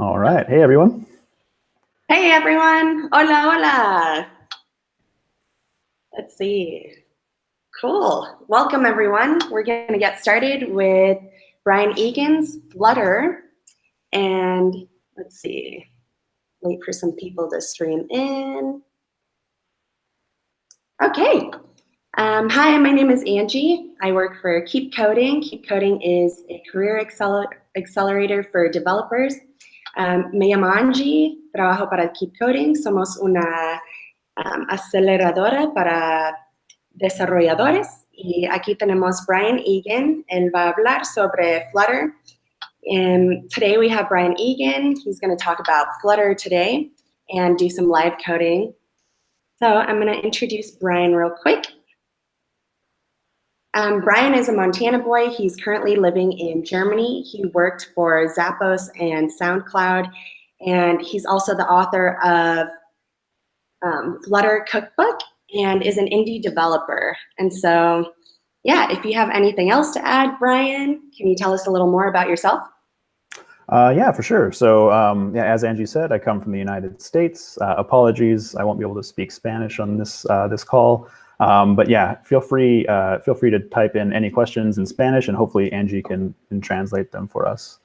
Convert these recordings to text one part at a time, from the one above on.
All right. Hey, everyone. Hey, everyone. Hola, hola. Let's see. Cool. Welcome, everyone. We're going to get started with Brian Egan's Flutter. And let's see. Wait for some people to stream in. Okay. Hi, my name is Angie. I work for KeepCoding. KeepCoding is a career accelerator for developers. Me llamo Angie, trabajo para KeepCoding. Somos una aceleradora para desarrolladores. Y aquí tenemos Brian Egan. Él va a hablar sobre Flutter. And today we have Brian Egan. He's going to talk about Flutter today and do some live coding. So I'm going to introduce Brian real quick. Brian is a Montana boy. He's currently living in Germany. He worked for Zappos and SoundCloud, and he's also the author of Flutter Cookbook and is an indie developer. And so, yeah, if you have anything else to add, Brian, can you tell us a little more about yourself? Yeah, for sure. So, yeah, as Angie said, I come from the United States. Apologies, I won't be able to speak Spanish on this call. But yeah, feel free to type in any questions in Spanish, and hopefully Angie can translate them for us.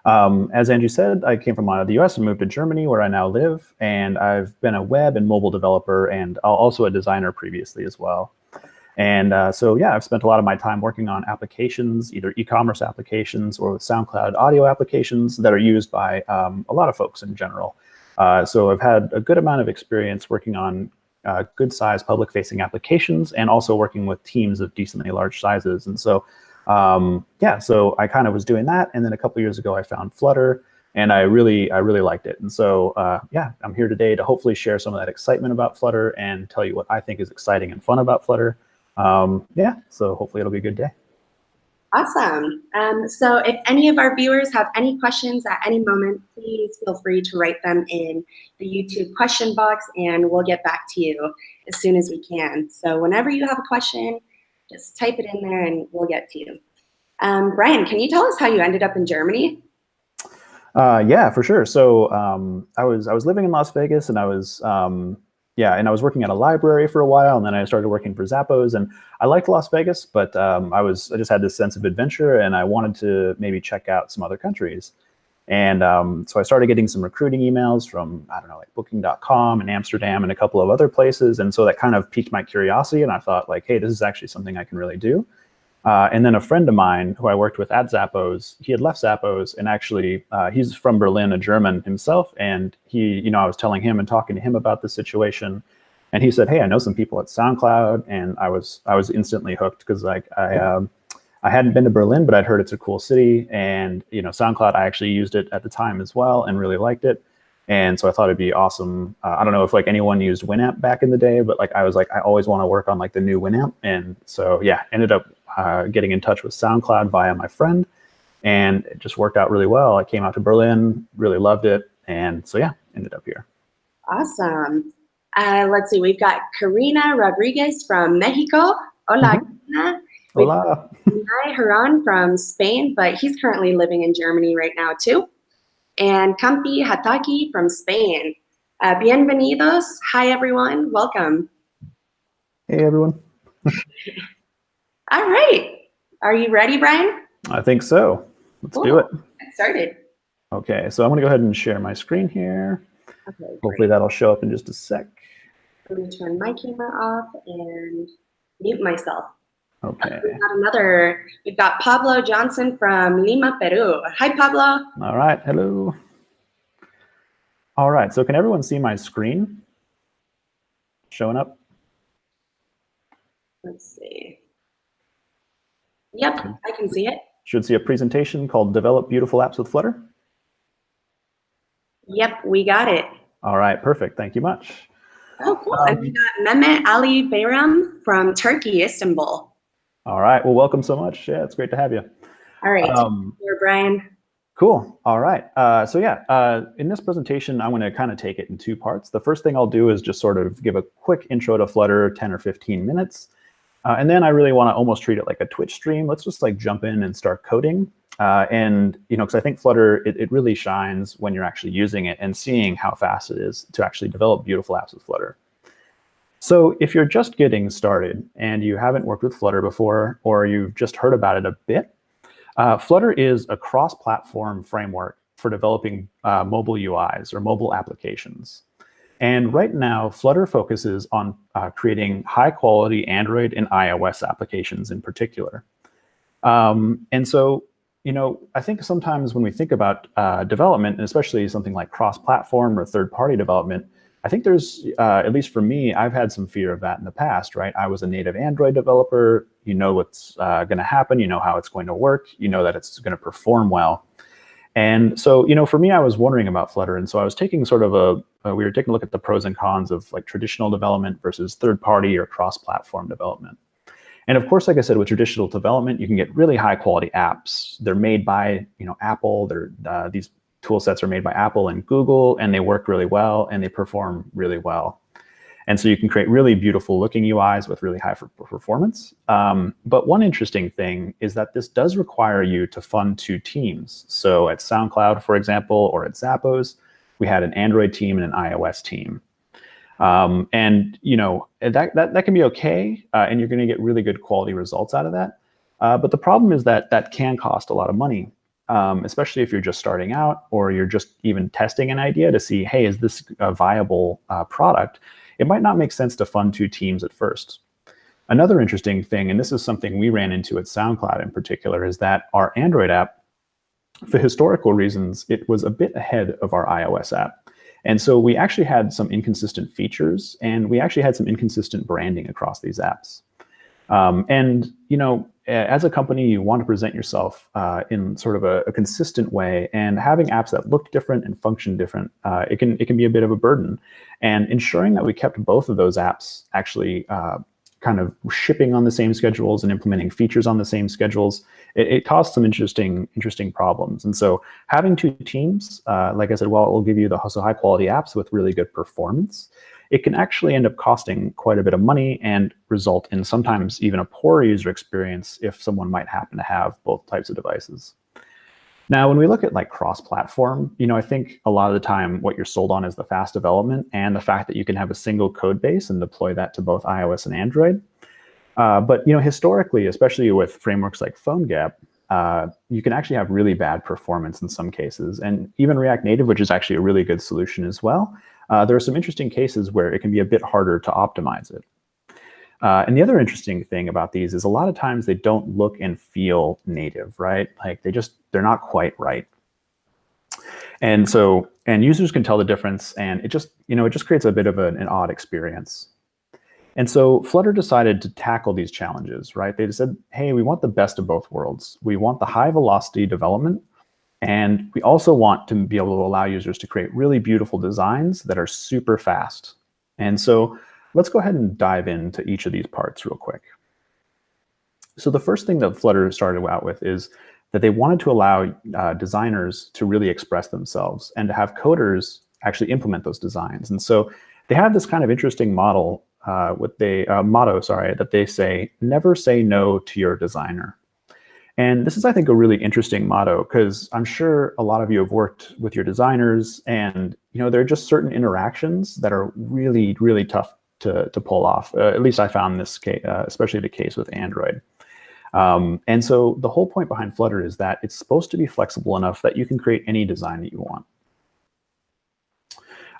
As Angie said, I came from the US and moved to Germany, where I now live, and I've been a web and mobile developer and also a designer previously as well. And so, yeah, I've spent a lot of my time working on applications, either e-commerce applications or SoundCloud audio applications that are used by a lot of folks in general. So I've had a good amount of experience working on good-sized public-facing applications and also working with teams of decently large sizes. And so, yeah, so I kind of was doing that. And then a couple years ago, I found Flutter, and I really liked it. And so, yeah, I'm here today to hopefully share some of that excitement about Flutter and tell you what I think is exciting and fun about Flutter. Yeah, so hopefully it'll be a good day. Awesome. So if any of our viewers have any questions at any moment, please feel free to write them in the YouTube question box, and we'll get back to you as soon as we can. So whenever you have a question, just type it in there and we'll get to you. Brian, can you tell us how you ended up in Germany? Yeah, for sure. So I was living in Las Vegas, and I was yeah, and I was working at a library for a while, and then I started working for Zappos, and I liked Las Vegas, but I just had this sense of adventure, and I wanted to maybe check out some other countries. And so I started getting some recruiting emails from, I don't know, like Booking.com and Amsterdam and a couple of other places. And so that kind of piqued my curiosity, and I thought, like, hey, this is actually something I can really do. And then a friend of mine who I worked with at Zappos, he had left Zappos, and actually he's from Berlin, a German himself. And I was telling him and talking to him about the situation, and he said, hey, I know some people at SoundCloud. And I was instantly hooked, because like I hadn't been to Berlin, but I'd heard it's a cool city. And SoundCloud, I actually used it at the time as well and really liked it. And so I thought it'd be awesome. I don't know if like anyone used Winamp back in the day, but like I was like, I always want to work on like the new Winamp. And so yeah, ended up getting in touch with SoundCloud via my friend, and it just worked out really well. I came out to Berlin, really loved it, and so yeah, ended up here. Awesome. Let's see, we've got Karina Rodriguez from Mexico. Hola, Karina. Hola. Hi, Haran from Spain, but he's currently living in Germany right now too. And Campi Hataki from Spain. Bienvenidos. Hi, everyone. Welcome. Hey, everyone. All right. Are you ready, Brian? I think so. Let's do it. Get started. Okay, so I'm going to go ahead and share my screen here. Okay, hopefully that'll show up in just a sec. I'm going to turn my camera off and mute myself. Okay. We've got Pablo Johnson from Lima, Peru. Hi, Pablo. All right. Hello. All right. So can everyone see my screen showing up? Let's see. Yep, I can see it. Should see a presentation called Develop Beautiful Apps with Flutter. Yep, we got it. All right. Perfect. Thank you much. Oh, cool. And we got Mehmet Ali Bayram from Turkey, Istanbul. All right. Well, welcome so much. Yeah, it's great to have you. All right. Here, Brian. Cool. All right. So yeah, in this presentation, I'm going to kind of take it in two parts. The first thing I'll do is just sort of give a quick intro to Flutter, 10 or 15 minutes. And then I really want to almost treat it like a Twitch stream. Let's just like jump in and start coding. And, because I think Flutter, it really shines when you're actually using it and seeing how fast it is to actually develop beautiful apps with Flutter. So if you're just getting started and you haven't worked with Flutter before, or you've just heard about it a bit, Flutter is a cross-platform framework for developing mobile UIs or mobile applications. And right now, Flutter focuses on creating high-quality Android and iOS applications in particular. And so, I think sometimes when we think about development, and especially something like cross-platform or third-party development, I think there's, at least for me, I've had some fear of that in the past, right? I was a native Android developer. You know what's going to happen. You know how it's going to work. You know that it's going to perform well. And so, for me, I was wondering about Flutter. And so I was taking sort of we were taking a look at the pros and cons of like traditional development versus third-party or cross-platform development. And of course, like I said, with traditional development, you can get really high-quality apps. They're made by, Apple. These tool sets are made by Apple and Google, and they work really well, and they perform really well. And so you can create really beautiful looking UIs with really high performance. But one interesting thing is that this does require you to fund two teams. So at SoundCloud, for example, or at Zappos, we had an Android team and an iOS team. And that can be okay, and you're going to get really good quality results out of that. But the problem is that that can cost a lot of money. Especially if you're just starting out or you're just even testing an idea to see, hey, is this a viable product? It might not make sense to fund two teams at first. Another interesting thing, and this is something we ran into at SoundCloud in particular, is that our Android app, for historical reasons, it was a bit ahead of our iOS app. And so we actually had some inconsistent features, and we actually had some inconsistent branding across these apps. As a company, you want to present yourself in sort of a consistent way, and having apps that look different and function different, it can be a bit of a burden. And ensuring that we kept both of those apps actually kind of shipping on the same schedules and implementing features on the same schedules, it caused some interesting problems. And so having two teams, like I said, while it will give you the high quality apps with really good performance, it can actually end up costing quite a bit of money and result in sometimes even a poor user experience if someone might happen to have both types of devices. Now, when we look at like cross-platform, I think a lot of the time what you're sold on is the fast development and the fact that you can have a single code base and deploy that to both iOS and Android. But historically, especially with frameworks like PhoneGap, you can actually have really bad performance in some cases. And even React Native, which is actually a really good solution as well, there are some interesting cases where it can be a bit harder to optimize it. And the other interesting thing about these is a lot of times they don't look and feel native, right? Like they're not quite right. And so, users can tell the difference, and it just creates a bit of an odd experience. And so Flutter decided to tackle these challenges, right? They said, hey, we want the best of both worlds. We want the high velocity development, and we also want to be able to allow users to create really beautiful designs that are super fast. And so let's go ahead and dive into each of these parts real quick. So the first thing that Flutter started out with is that they wanted to allow designers to really express themselves and to have coders actually implement those designs. And so they have this kind of interesting motto that they say, never say no to your designer. And this is, I think, a really interesting motto, because I'm sure a lot of you have worked with your designers, and there are just certain interactions that are really, really tough to pull off. At least I found this case, especially the case with Android. And so the whole point behind Flutter is that it's supposed to be flexible enough that you can create any design that you want.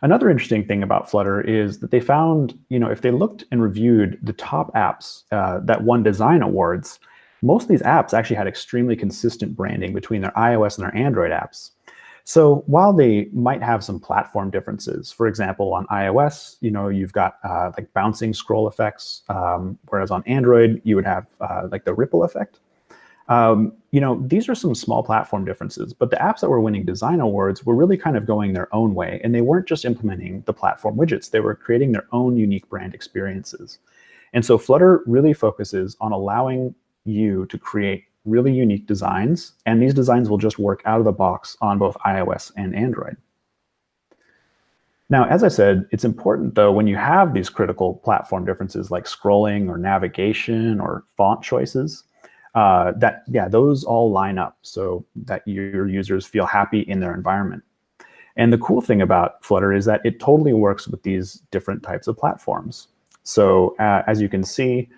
Another interesting thing about Flutter is that they found, if they looked and reviewed the top apps that won design awards, most of these apps actually had extremely consistent branding between their iOS and their Android apps. So while they might have some platform differences, for example, on iOS, you've got like bouncing scroll effects, whereas on Android, you would have like the ripple effect. These are some small platform differences, but the apps that were winning design awards were really kind of going their own way, and they weren't just implementing the platform widgets. They were creating their own unique brand experiences. And so Flutter really focuses on allowing you to create really unique designs, and these designs will just work out of the box on both iOS and Android. Now, as I said, it's important, though, when you have these critical platform differences like scrolling or navigation or font choices, those all line up so that your users feel happy in their environment. And the cool thing about Flutter is that it totally works with these different types of platforms. So as you can see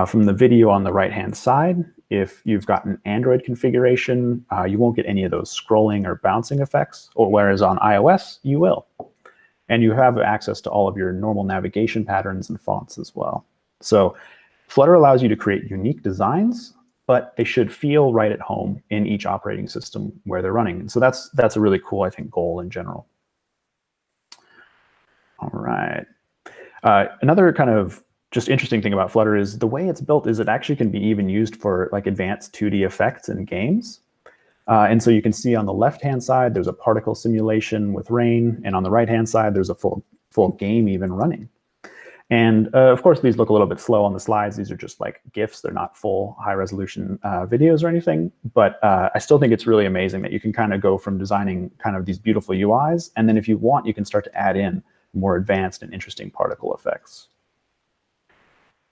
from the video on the right-hand side, if you've got an Android configuration, you won't get any of those scrolling or bouncing effects, or whereas on iOS, you will. And you have access to all of your normal navigation patterns and fonts as well. So Flutter allows you to create unique designs, but they should feel right at home in each operating system where they're running. And so that's a really cool, I think, goal in general. All right. Another kind of just interesting thing about Flutter is the way it's built is it actually can be even used for like advanced 2D effects in games. And so you can see on the left-hand side, there's a particle simulation with rain, and on the right-hand side, there's a full game even running. And of course, these look a little bit slow on the slides. These are just like GIFs. They're not full high-resolution videos or anything. But I still think it's really amazing that you can kind of go from designing kind of these beautiful UIs, and then if you want, you can start to add in more advanced and interesting particle effects.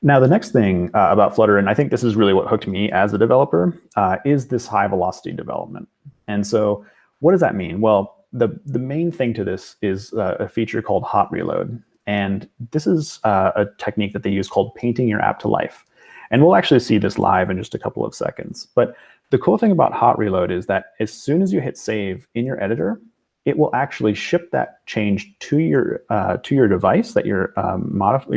Now, the next thing about Flutter, and I think this is really what hooked me as a developer, is this high velocity development. And so what does that mean? Well, the main thing to this is a feature called hot reload. And this is a technique that they use called painting your app to life. And we'll actually see this live in just a couple of seconds. But the cool thing about hot reload is that as soon as you hit save in your editor, it will actually ship that change to your device that you're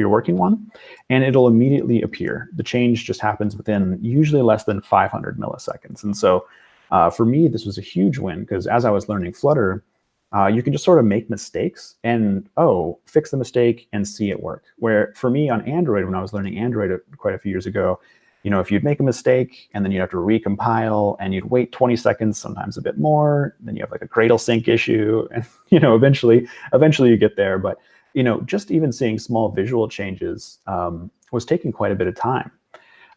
working on, and it'll immediately appear. The change just happens within usually less than 500 milliseconds. And so for me, this was a huge win, because as I was learning Flutter, you can just sort of make mistakes and, fix the mistake and see it work. Where for me on Android, when I was learning Android quite a few years ago, if you'd make a mistake and then you'd have to recompile and you'd wait 20 seconds, sometimes a bit more, then you have like a cradle sync issue, and eventually you get there. But just even seeing small visual changes was taking quite a bit of time.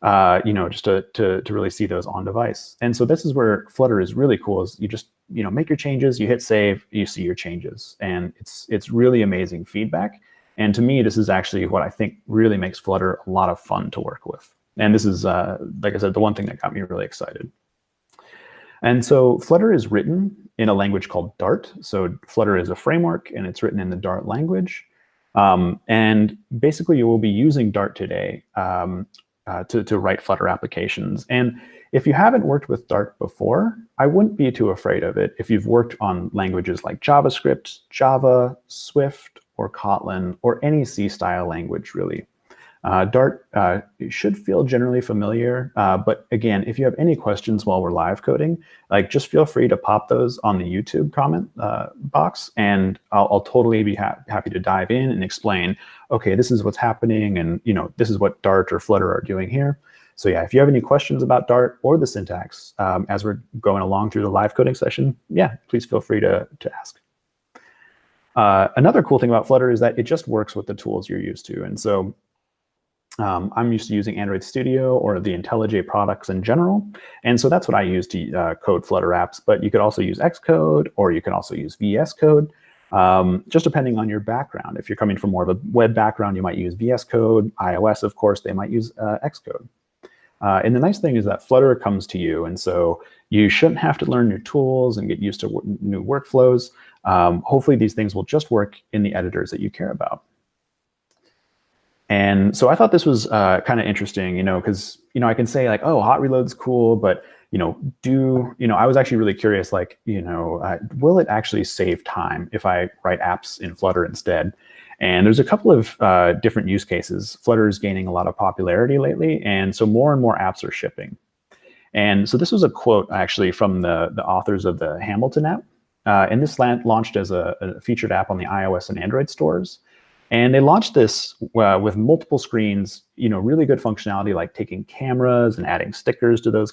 Just to really see those on device. And so this is where Flutter is really cool, is you just make your changes, you hit save, you see your changes, and it's really amazing feedback. And to me, this is actually what I think really makes Flutter a lot of fun to work with. And this is, like I said, the one thing that got me really excited. And so Flutter is written in a language called Dart. So Flutter is a framework, and it's written in the Dart language. And basically, you will be using Dart today to write Flutter applications. And if you haven't worked with Dart before, I wouldn't be too afraid of it if you've worked on languages like JavaScript, Java, Swift, or Kotlin, or any C-style language, really. Dart should feel generally familiar, but again, if you have any questions while we're live coding, just feel free to pop those on the YouTube comment box, and I'll totally be happy to dive in and explain, okay, this is what's happening, and this is what Dart or Flutter are doing here. So yeah, if you have any questions about Dart or the syntax as we're going along through the live coding session, yeah, please feel free to ask. Another cool thing about Flutter is that it just works with the tools you're used to, and so I'm used to using Android Studio or the IntelliJ products in general. And so that's what I use to code Flutter apps. But you could also use Xcode, or you can also use VS Code, just depending on your background. If you're coming from more of a web background, you might use VS Code. iOS, of course, they might use Xcode. And the nice thing is that Flutter comes to you. And so you shouldn't have to learn new tools and get used to new workflows. Hopefully, these things will just work in the editors that you care about. And so I thought this was kind of interesting, because, I can say like, oh, hot reload's cool, but, I was actually really curious, like, will it actually save time if I write apps in Flutter instead? And there's a couple of different use cases. Flutter is gaining a lot of popularity lately, and so more and more apps are shipping. And so this was a quote actually from the authors of the Hamilton app. And this launched as a featured app on the iOS and Android stores. And they launched this with multiple screens, really good functionality like taking cameras and adding stickers to those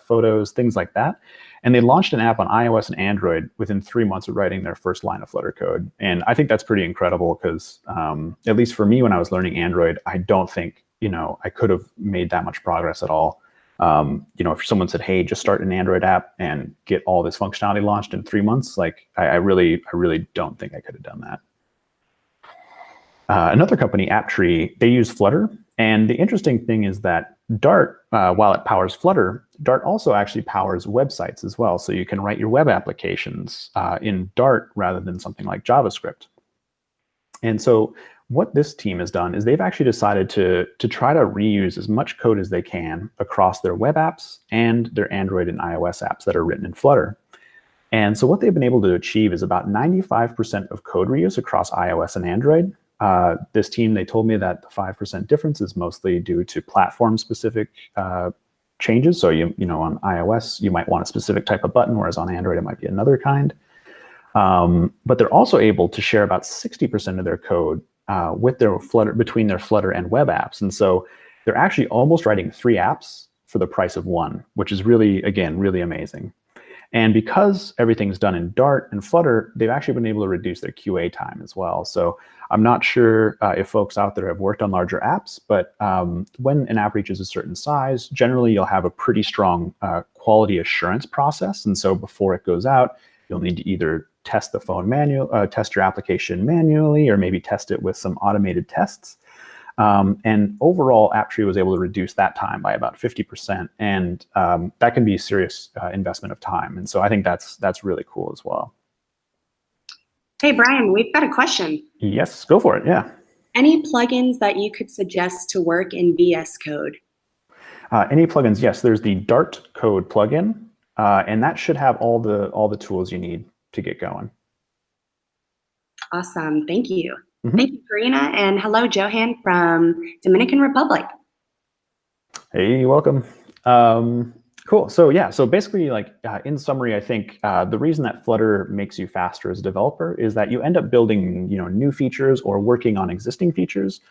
photos, things like that. And they launched an app on iOS and Android within 3 months of writing their first line of Flutter code. And I think that's pretty incredible because, at least for me when I was learning Android, I don't think, I could have made that much progress at all. If someone said, hey, just start an Android app and get all this functionality launched in 3 months, like I really don't think I could have done that. Another company, AppTree, they use Flutter. And the interesting thing is that Dart, while it powers Flutter, Dart also actually powers websites as well. So you can write your web applications in Dart rather than something like JavaScript. And so what this team has done is they've actually decided to try to reuse as much code as they can across their web apps and their Android and iOS apps that are written in Flutter. And so what they've been able to achieve is about 95% of code reuse across iOS and Android. This team, they told me that the 5% difference is mostly due to platform-specific changes. So you know, on iOS, you might want a specific type of button, whereas on Android, it might be another kind. But they're also able to share about 60% of their code with their Flutter, between their Flutter and web apps. And so they're actually almost writing 3 apps for the price of 1, which is really, again, really amazing. And because everything's done in Dart and Flutter, they've actually been able to reduce their QA time as well. So I'm not sure if folks out there have worked on larger apps, but when an app reaches a certain size, generally you'll have a pretty strong quality assurance process. And so before it goes out, you'll need to either test the test your application manually, or maybe test it with some automated tests. And overall, AppTree was able to reduce that time by about 50%, and that can be a serious investment of time. And so I think that's really cool as well. Hey, Brian, we've got a question. Yes, go for it, yeah. Any plugins that you could suggest to work in VS Code? Any plugins? Yes, there's the Dart Code plugin, and that should have all the tools you need to get going. Awesome, thank you. Mm-hmm. Thank you, Karina, and hello, Johan from Dominican Republic. Hey, you're welcome. Cool. So yeah, so basically, like in summary, I think the reason that Flutter makes you faster as a developer is that you end up building, new features or working on existing features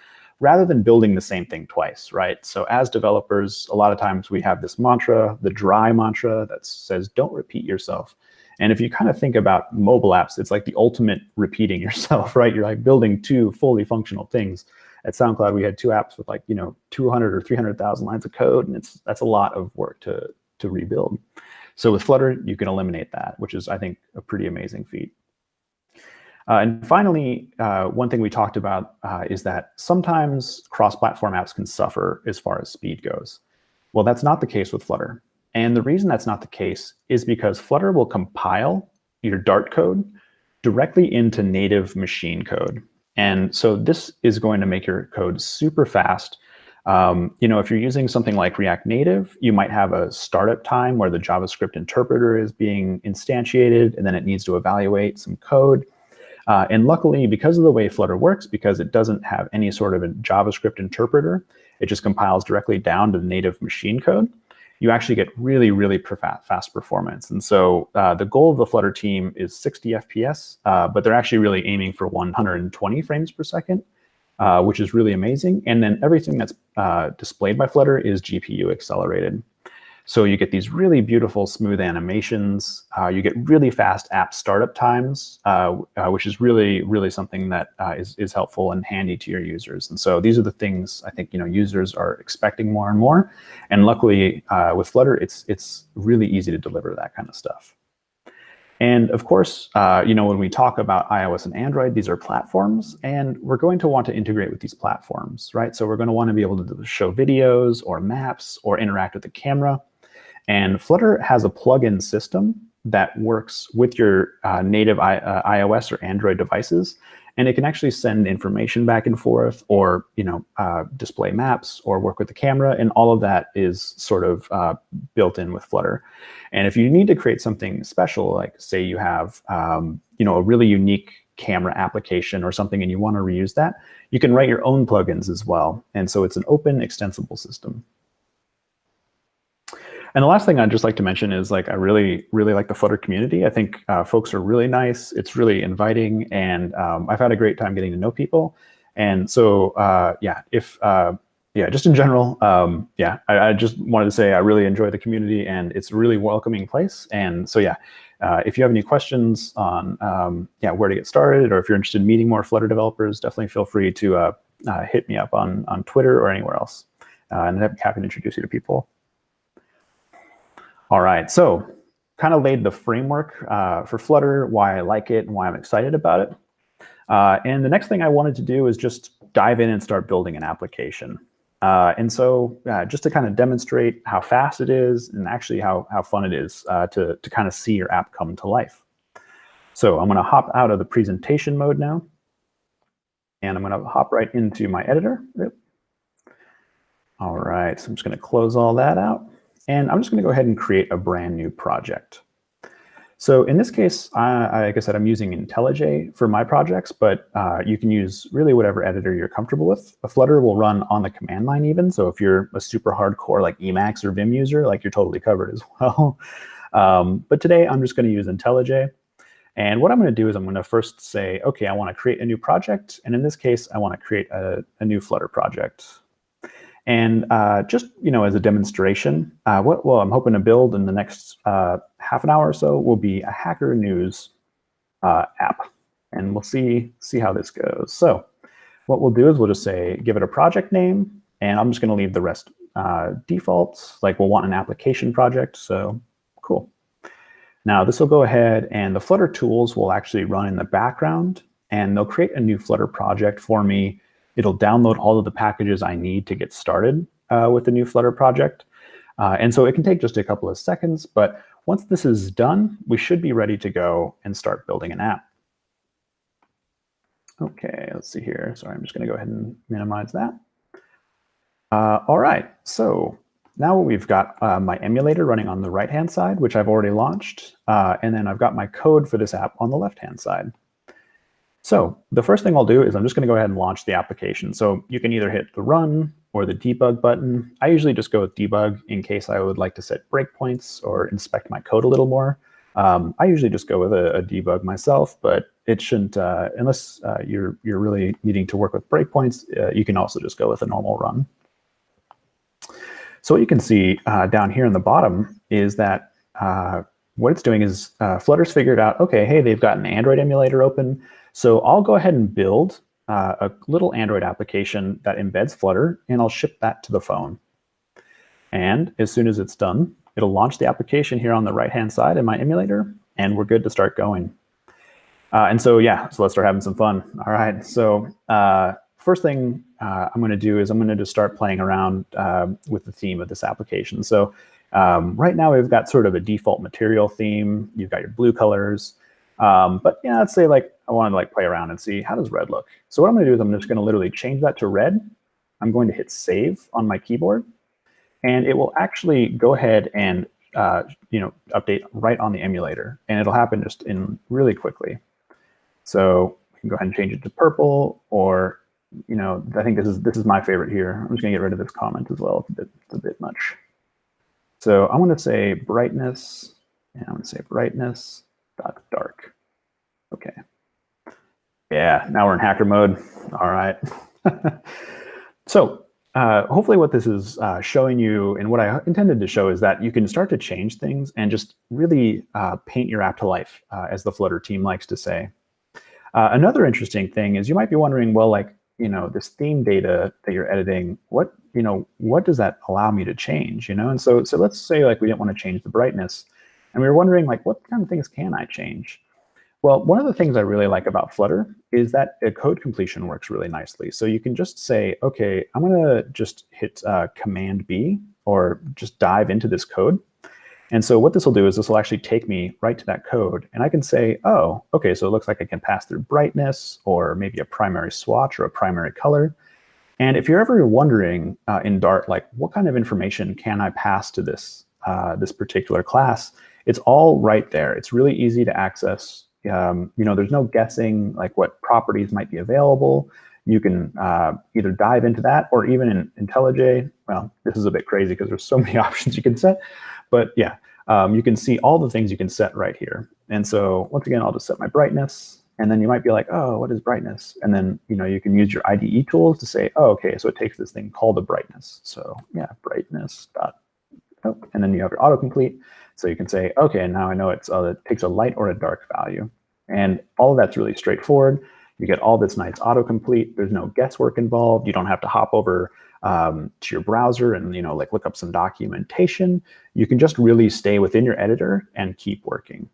rather than building the same thing twice, right? So as developers, a lot of times we have this mantra, the dry mantra, that says, don't repeat yourself. And if you kind of think about mobile apps, it's like the ultimate repeating yourself, right? You're like building 2 fully functional things. At SoundCloud, we had 2 apps with like, 200 or 300,000 lines of code, and that's a lot of work to rebuild. So with Flutter, you can eliminate that, which is, I think, a pretty amazing feat. And finally, one thing we talked about is that sometimes cross-platform apps can suffer as far as speed goes. Well, that's not the case with Flutter. And the reason that's not the case is because Flutter will compile your Dart code directly into native machine code. And so this is going to make your code super fast. If you're using something like React Native, you might have a startup time where the JavaScript interpreter is being instantiated, and then it needs to evaluate some code. And luckily, because of the way Flutter works, because it doesn't have any sort of a JavaScript interpreter, it just compiles directly down to the native machine code. You actually get really, really fast performance. And so the goal of the Flutter team is 60 FPS, but they're actually really aiming for 120 frames per second, which is really amazing. And then everything that's displayed by Flutter is GPU accelerated. So you get these really beautiful, smooth animations. You get really fast app startup times, which is really, really something that is helpful and handy to your users. And so these are the things I think users are expecting more and more. And luckily, with Flutter, it's really easy to deliver that kind of stuff. And of course, when we talk about iOS and Android, these are platforms, and we're going to want to integrate with these platforms, right? So we're going to want to be able to show videos or maps or interact with the camera. And Flutter has a plugin system that works with your native iOS or Android devices, and it can actually send information back and forth, or display maps, or work with the camera, and all of that is sort of built in with Flutter. And if you need to create something special, like say you have a really unique camera application or something, and you want to reuse that, you can write your own plugins as well. And so it's an open, extensible system. And the last thing I'd just like to mention is I really, really like the Flutter community. I think folks are really nice. It's really inviting, and I've had a great time getting to know people. And so, just in general, I just wanted to say I really enjoy the community, and it's a really welcoming place. And so, if you have any questions on where to get started, or if you're interested in meeting more Flutter developers, definitely feel free to hit me up on Twitter or anywhere else. And I'm happy to introduce you to people. All right, so kind of laid the framework for Flutter, why I like it and why I'm excited about it. And the next thing I wanted to do is just dive in and start building an application. And so just to kind of demonstrate how fast it is and actually how fun it is to kind of see your app come to life. So I'm going to hop out of the presentation mode now. And I'm going to hop right into my editor. Yep. All right, so I'm just going to close all that out. And I'm just going to go ahead and create a brand new project. So in this case, like I said, I'm using IntelliJ for my projects, but you can use really whatever editor you're comfortable with. A Flutter will run on the command line even. So if you're a super hardcore like Emacs or Vim user, like you're totally covered as well. But today I'm just going to use IntelliJ. And what I'm going to do is I'm going to first say, OK, I want to create a new project. And in this case, I want to create a new Flutter project. And just as a demonstration, what I'm hoping to build in the next half an hour or so will be a Hacker News app. And we'll see how this goes. So what we'll do is we'll just say, give it a project name. And I'm just going to leave the rest default. Like we'll want an application project. So cool. Now this will go ahead and the Flutter tools will actually run in the background. And they'll create a new Flutter project for me. It'll download all of the packages I need to get started with the new Flutter project. And so it can take just a couple of seconds, but once this is done, we should be ready to go and start building an app. Okay, let's see here. Sorry, I'm just going to go ahead and minimize that. All right, so now we've got my emulator running on the right-hand side, which I've already launched. And then I've got my code for this app on the left-hand side. So the first thing I'll do is I'm just going to go ahead and launch the application. So you can either hit the run or the debug button. I usually just go with debug in case I would like to set breakpoints or inspect my code a little more. I usually just go with a debug myself, but it shouldn't, unless you're really needing to work with breakpoints, you can also just go with a normal run. So what you can see down here in the bottom is that what it's doing is Flutter's figured out, OK, hey, they've got an Android emulator open. So I'll go ahead and build a little Android application that embeds Flutter, and I'll ship that to the phone. And as soon as it's done, it'll launch the application here on the right-hand side in my emulator, and we're good to start going. And so, yeah, so let's start having some fun. All right, so first thing I'm going to do is I'm going to just start playing around with the theme of this application. So right now we've got sort of a default material theme. You've got your blue colors. But yeah, let's say like I want to like play around and see how does red look. So what I'm going to do is I'm just going to literally change that to red. I'm going to hit save on my keyboard, and it will actually go ahead and update right on the emulator, and it'll happen just in really quickly. So we can go ahead and change it to purple, or I think this is my favorite here. I'm just going to get rid of this comment as well. It's a bit much. So I'm going to say brightness, and I'm going to say brightness dot dark. Okay. Yeah, now we're in hacker mode. All right. So hopefully what this is showing you, and what I intended to show, is that you can start to change things and just really paint your app to life, as the Flutter team likes to say. Another interesting thing is you might be wondering, well, like, this theme data that you're editing, what does that allow me to change? And so let's say like we didn't want to change the brightness, and we were wondering like, what kind of things can I change? Well, one of the things I really like about Flutter is that code completion works really nicely. So you can just say, OK, I'm going to just hit Command B, or just dive into this code. And so what this will do is this will actually take me right to that code. And I can say, oh, OK, so it looks like I can pass through brightness, or maybe a primary swatch, or a primary color. And if you're ever wondering in Dart, like, what kind of information can I pass to this particular class, it's all right there. It's really easy to access. There's no guessing like what properties might be available. You can either dive into that, or even in IntelliJ. Well, this is a bit crazy because there's so many options you can set. But yeah, you can see all the things you can set right here. And so once again, I'll just set my brightness. And then you might be like, oh, what is brightness? And then you can use your IDE tools to say, oh, OK, so it takes this thing called a brightness. So yeah, brightness dot. Oh, and then you have your autocomplete. So you can say, OK, now I know it takes a light or a dark value. And all of that's really straightforward. You get all this nice autocomplete. There's no guesswork involved. You don't have to hop over to your browser and like look up some documentation. You can just really stay within your editor and keep working.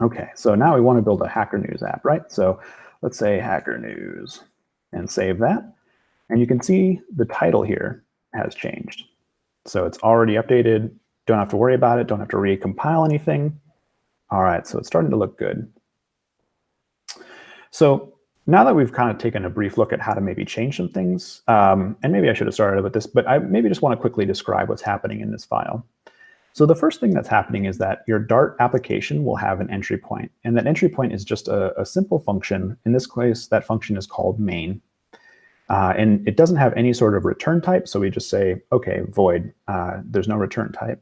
OK, so now we want to build a Hacker News app, right? So let's say Hacker News and save that. And you can see the title here has changed. So it's already updated. Don't have to worry about it. Don't have to recompile anything. All right, so it's starting to look good. So now that we've kind of taken a brief look at how to maybe change some things, and maybe I should have started with this, but I maybe just want to quickly describe what's happening in this file. So the first thing that's happening is that your Dart application will have an entry point, and that entry point is just a simple function. In this case, that function is called main. And it doesn't have any sort of return type, so we just say, okay, void, there's no return type.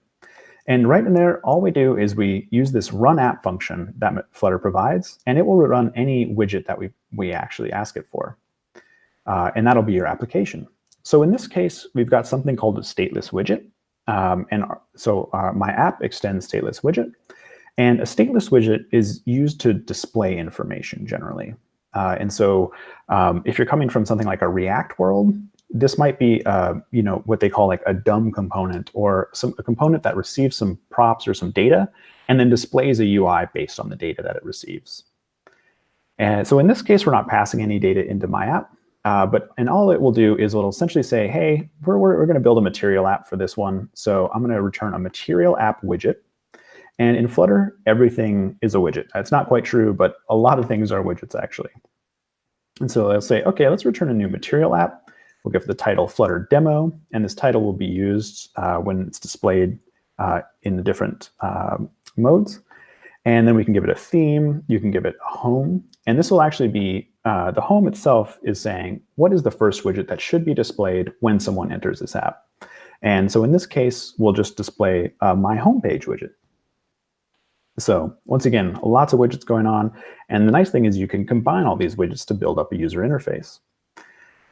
And right in there, all we do is we use this run app function that Flutter provides, and it will run any widget that we actually ask it for. And that'll be your application. So in this case, we've got something called a stateless widget. So my app extends stateless widget. And a stateless widget is used to display information generally. And so if you're coming from something like a React world, this might be what they call like a dumb component, or a component that receives some props or some data and then displays a UI based on the data that it receives. And so in this case, we're not passing any data into my app, and all it will do is it'll essentially say, hey, we're going to build a material app for this one. So I'm going to return a material app widget. And in Flutter, everything is a widget. That's not quite true, but a lot of things are widgets actually. And so I'll say, okay, let's return a new material app. We'll give the title Flutter Demo, and this title will be used when it's displayed in the different modes. And then we can give it a theme. You can give it a home. And this will actually be, the home itself is saying, what is the first widget that should be displayed when someone enters this app? And so in this case, we'll just display my homepage widget. So once again, lots of widgets going on. And the nice thing is you can combine all these widgets to build up a user interface.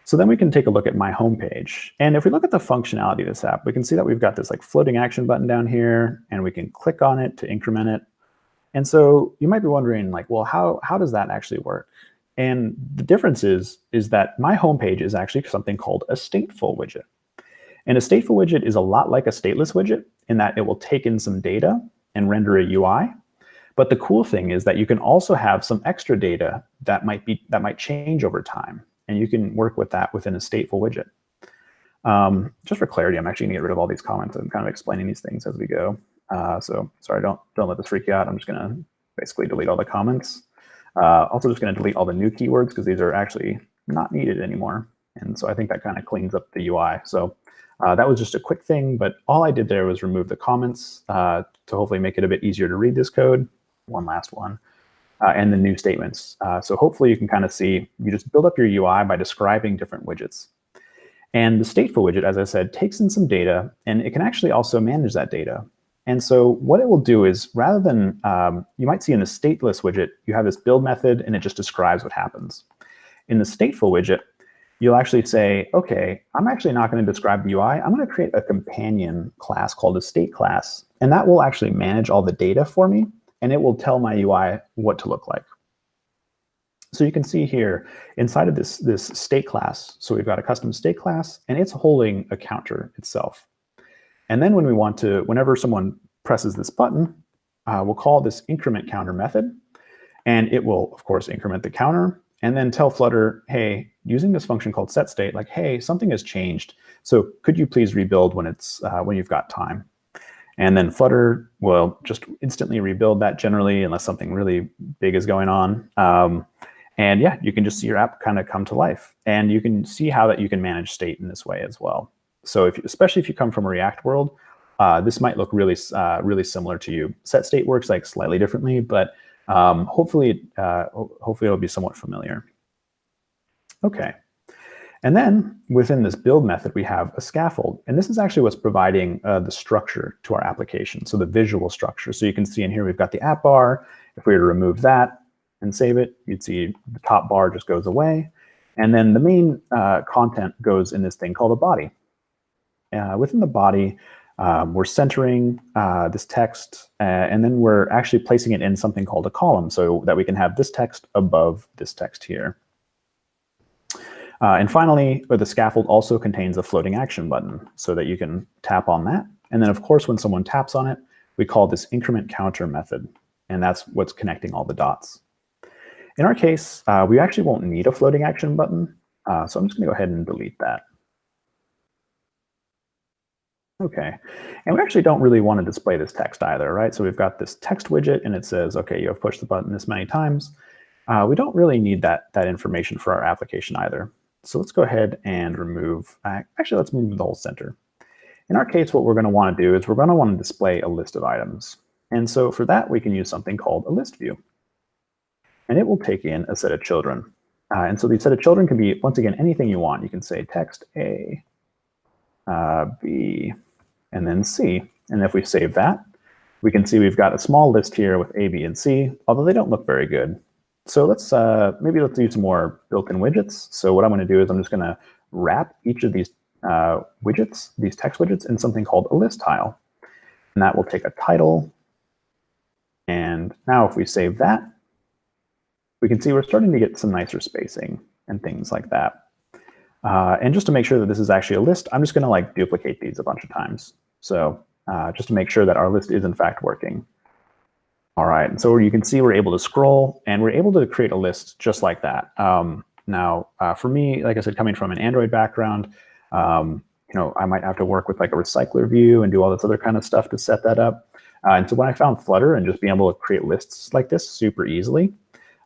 So then we can take a look at my homepage. And if we look at the functionality of this app, we can see that we've got this like floating action button down here, and we can click on it to increment it. And so you might be wondering, like, well, how does that actually work? And the difference is that my homepage is actually something called a stateful widget. And a stateful widget is a lot like a stateless widget in that it will take in some data and render a UI. But the cool thing is that you can also have some extra data that might change over time. And you can work with that within a stateful widget. Just for clarity, I'm actually going to get rid of all these comments. I'm kind of explaining these things as we go. So sorry, don't let this freak you out. I'm just going to basically delete all the comments. Also just going to delete all the new keywords because these are actually not needed anymore. And so I think that kind of cleans up the UI. So that was just a quick thing, but all I did there was remove the comments to hopefully make it a bit easier to read this code. One last one. And the new statements. So hopefully you can kind of see, you just build up your UI by describing different widgets. And the stateful widget, as I said, takes in some data, and it can actually also manage that data. And so what it will do is, rather than, you might see in the stateless widget, you have this build method, and it just describes what happens. In the stateful widget, you'll actually say, okay, I'm actually not going to describe the UI. I'm going to create a companion class called a state class, and that will actually manage all the data for me. And it will tell my UI what to look like. So you can see here inside of this state class, so we've got a custom state class, and it's holding a counter itself. And then when we want to, whenever someone presses this button, we'll call this increment counter method, and it will, of course, increment the counter, and then tell Flutter, hey, using this function called setState, like, hey, something has changed, so could you please rebuild when you've got time? And then Flutter will just instantly rebuild that generally, unless something really big is going on. And yeah, you can just see your app kind of come to life. And you can see how that you can manage state in this way as well. So especially if you come from a React world, this might look really similar to you. SetState works like slightly differently, but hopefully it'll be somewhat familiar. Okay. And then within this build method, we have a scaffold. And this is actually what's providing the structure to our application, so the visual structure. So you can see in here, we've got the app bar. If we were to remove that and save it, you'd see the top bar just goes away. And then the main content goes in this thing called a body. Within the body, we're centering this text, and then we're actually placing it in something called a column so that we can have this text above this text here. And finally, the scaffold also contains a floating action button so that you can tap on that. And then, of course, when someone taps on it, we call this increment counter method, and that's what's connecting all the dots. In our case, we actually won't need a floating action button. So I'm just going to go ahead and delete that. Okay, and we actually don't really want to display this text either, right? So we've got this text widget and it says, okay, you have pushed the button this many times. We don't really need that information for our application either. So let's go ahead and remove, actually let's move the whole center. In our case, what we're going to want to do is we're going to want to display a list of items. And so for that, we can use something called a list view. And it will take in a set of children. And so the set of children can be, once again, anything you want. You can say text A, B, and then C. And if we save that, we can see we've got a small list here with A, B, and C, although they don't look very good. So let's maybe let's do some more built-in widgets. So what I'm going to do is I'm just going to wrap each of these widgets, these text widgets, in something called a list tile. And that will take a title. And now if we save that, we can see we're starting to get some nicer spacing and things like that. And just to make sure that this is actually a list, I'm just going to like duplicate these a bunch of times. So just to make sure that our list is in fact working. All right, and so you can see we're able to scroll and we're able to create a list just like that. Now, for me, like I said, coming from an Android background, you know, I might have to work with like a recycler view and do all this other kind of stuff to set that up. And so when I found Flutter and just being able to create lists like this super easily,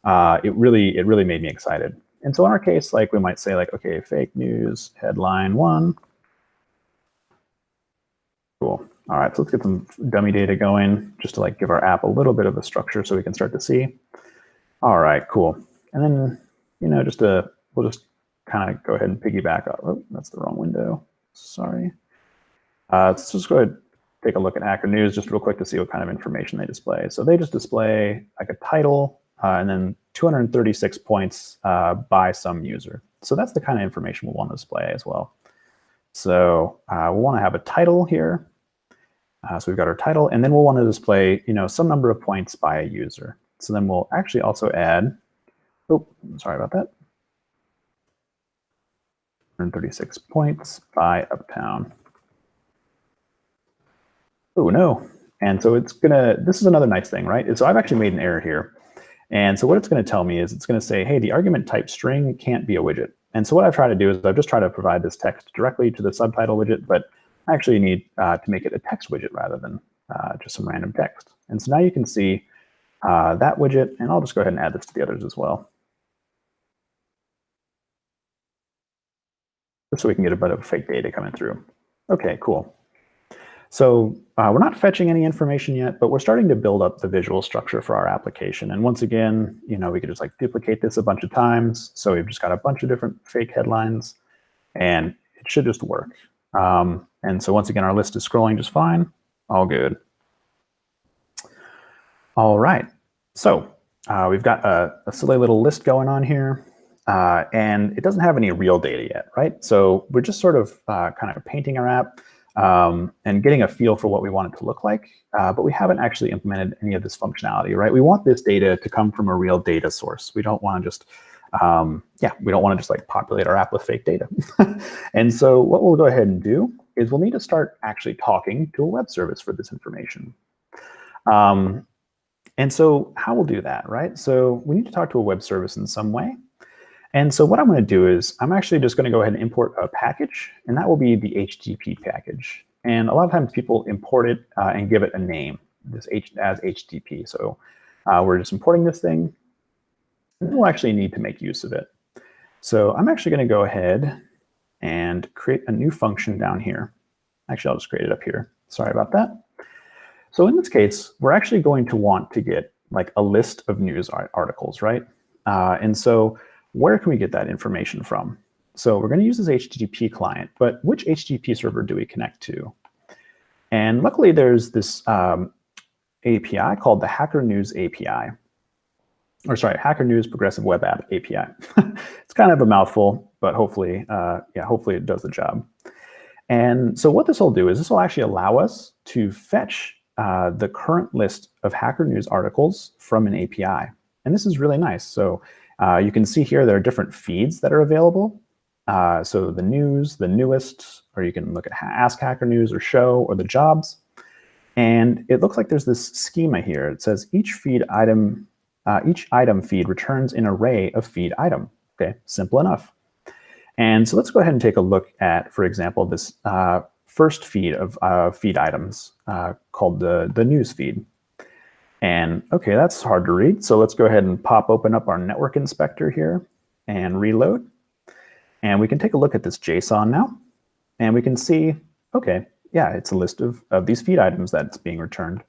it really made me excited. And so in our case, like we might say like, okay, fake news headline 1. Cool. All right, so let's get some dummy data going just to like give our app a little bit of a structure so we can start to see. All right, cool. And then, you know, we'll just kind of go ahead and piggyback up. Oh, that's the wrong window. Sorry. Let's just go ahead and take a look at Hacker News just real quick to see what kind of information they display. So they just display like a title and then 236 points by some user. So that's the kind of information we'll want to display as well. So we'll want to have a title here. So we've got our title, and then we'll want to display, you know, some number of points by a user. So then we'll actually also add, oh, sorry about that. 136 points by Uptown. Oh no. And so it's gonna, this is another nice thing, right? So I've actually made an error here. And so what it's gonna tell me is it's gonna say, hey, the argument type string can't be a widget. And so what I've tried to do is I've just tried to provide this text directly to the subtitle widget, but I actually need to make it a text widget rather than just some random text. And so now you can see that widget, and I'll just go ahead and add this to the others as well. Just so we can get a bit of fake data coming through. Okay, cool. So we're not fetching any information yet, but we're starting to build up the visual structure for our application. And once again, you know, we could just like duplicate this a bunch of times. So we've just got a bunch of different fake headlines, and it should just work. And so once again, our list is scrolling just fine. All good. All right. So we've got a silly little list going on here. And it doesn't have any real data yet, right? So we're just sort of kind of painting our app and getting a feel for what we want it to look like. But we haven't actually implemented any of this functionality, right? We want this data to come from a real data source. We don't want to just we don't want to just like populate our app with fake data. And so what we'll go ahead and do is we'll need to start actually talking to a web service for this information. And so how we'll do that, right? So we need to talk to a web service in some way. And so what I'm going to do is I'm actually just going to go ahead and import a package, and that will be the HTTP package. And a lot of times people import it and give it a name, this as HTTP. So we're just importing this thing, and we'll actually need to make use of it. So I'm actually going to go ahead and create a new function down here. Actually, I'll just create it up here. Sorry about that. So in this case, we're actually going to want to get like a list of news articles, right? And so where can we get that information from? So we're going to use this HTTP client, but which HTTP server do we connect to? And luckily, there's this API called the Hacker News API. Or sorry, Hacker News Progressive Web App API. It's kind of a mouthful, but hopefully, hopefully it does the job. And so what this will do is this will actually allow us to fetch the current list of Hacker News articles from an API. And this is really nice. So you can see here there are different feeds that are available. So the news, the newest, or you can look at Ask Hacker News or Show or the jobs. And it looks like there's this schema here. It says each item feed returns an array of feed item. Okay, simple enough. And so let's go ahead and take a look at, for example, this first feed of feed items called the news feed. And okay, that's hard to read. So let's go ahead and open up our network inspector here and reload. And we can take a look at this JSON now. And we can see, okay, yeah, it's a list of these feed items that's being returned.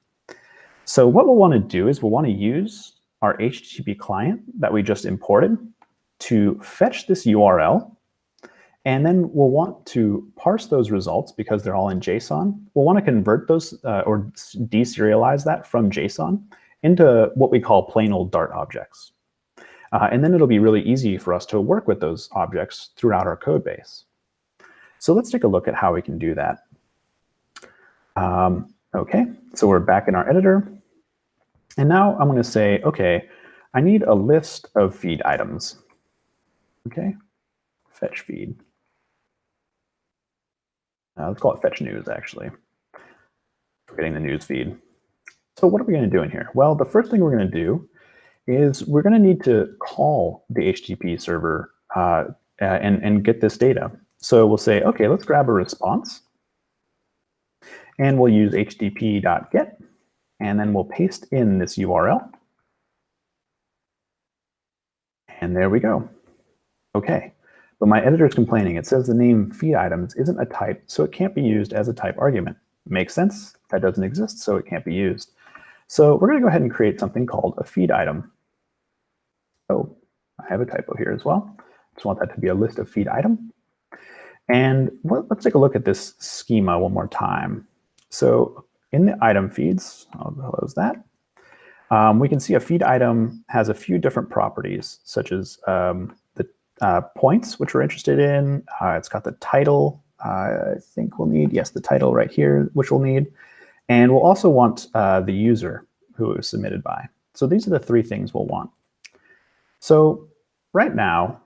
So what we'll want to do is we'll want to use our HTTP client that we just imported to fetch this URL. And then we'll want to parse those results because they're all in JSON. We'll want to convert those or deserialize that from JSON into what we call plain old Dart objects. And then it'll be really easy for us to work with those objects throughout our code base. So let's take a look at how we can do that. Okay, so we're back in our editor. And now I'm going to say, okay, I need a list of feed items. Okay, fetch feed. Let's call it fetch news, actually. We're getting the news feed. So what are we going to do in here? Well, the first thing we're going to do is we're going to need to call the HTTP server and get this data. So we'll say, okay, let's grab a response. And we'll use http.get. And then we'll paste in this URL. And there we go. Okay. But my editor is complaining. It says the name feed items isn't a type, so it can't be used as a type argument. Makes sense. That doesn't exist, so it can't be used. So we're going to go ahead and create something called a feed item. Oh, I have a typo here as well. Just want that to be a list of feed item. And let's take a look at this schema one more time. So in the item feeds, I'll close that. We can see a feed item has a few different properties, such as points, which we're interested in. It's got the title, I think we'll need, yes, the title right here, which we'll need. And we'll also want the user who it was submitted by. So these are the three things we'll want. So right now,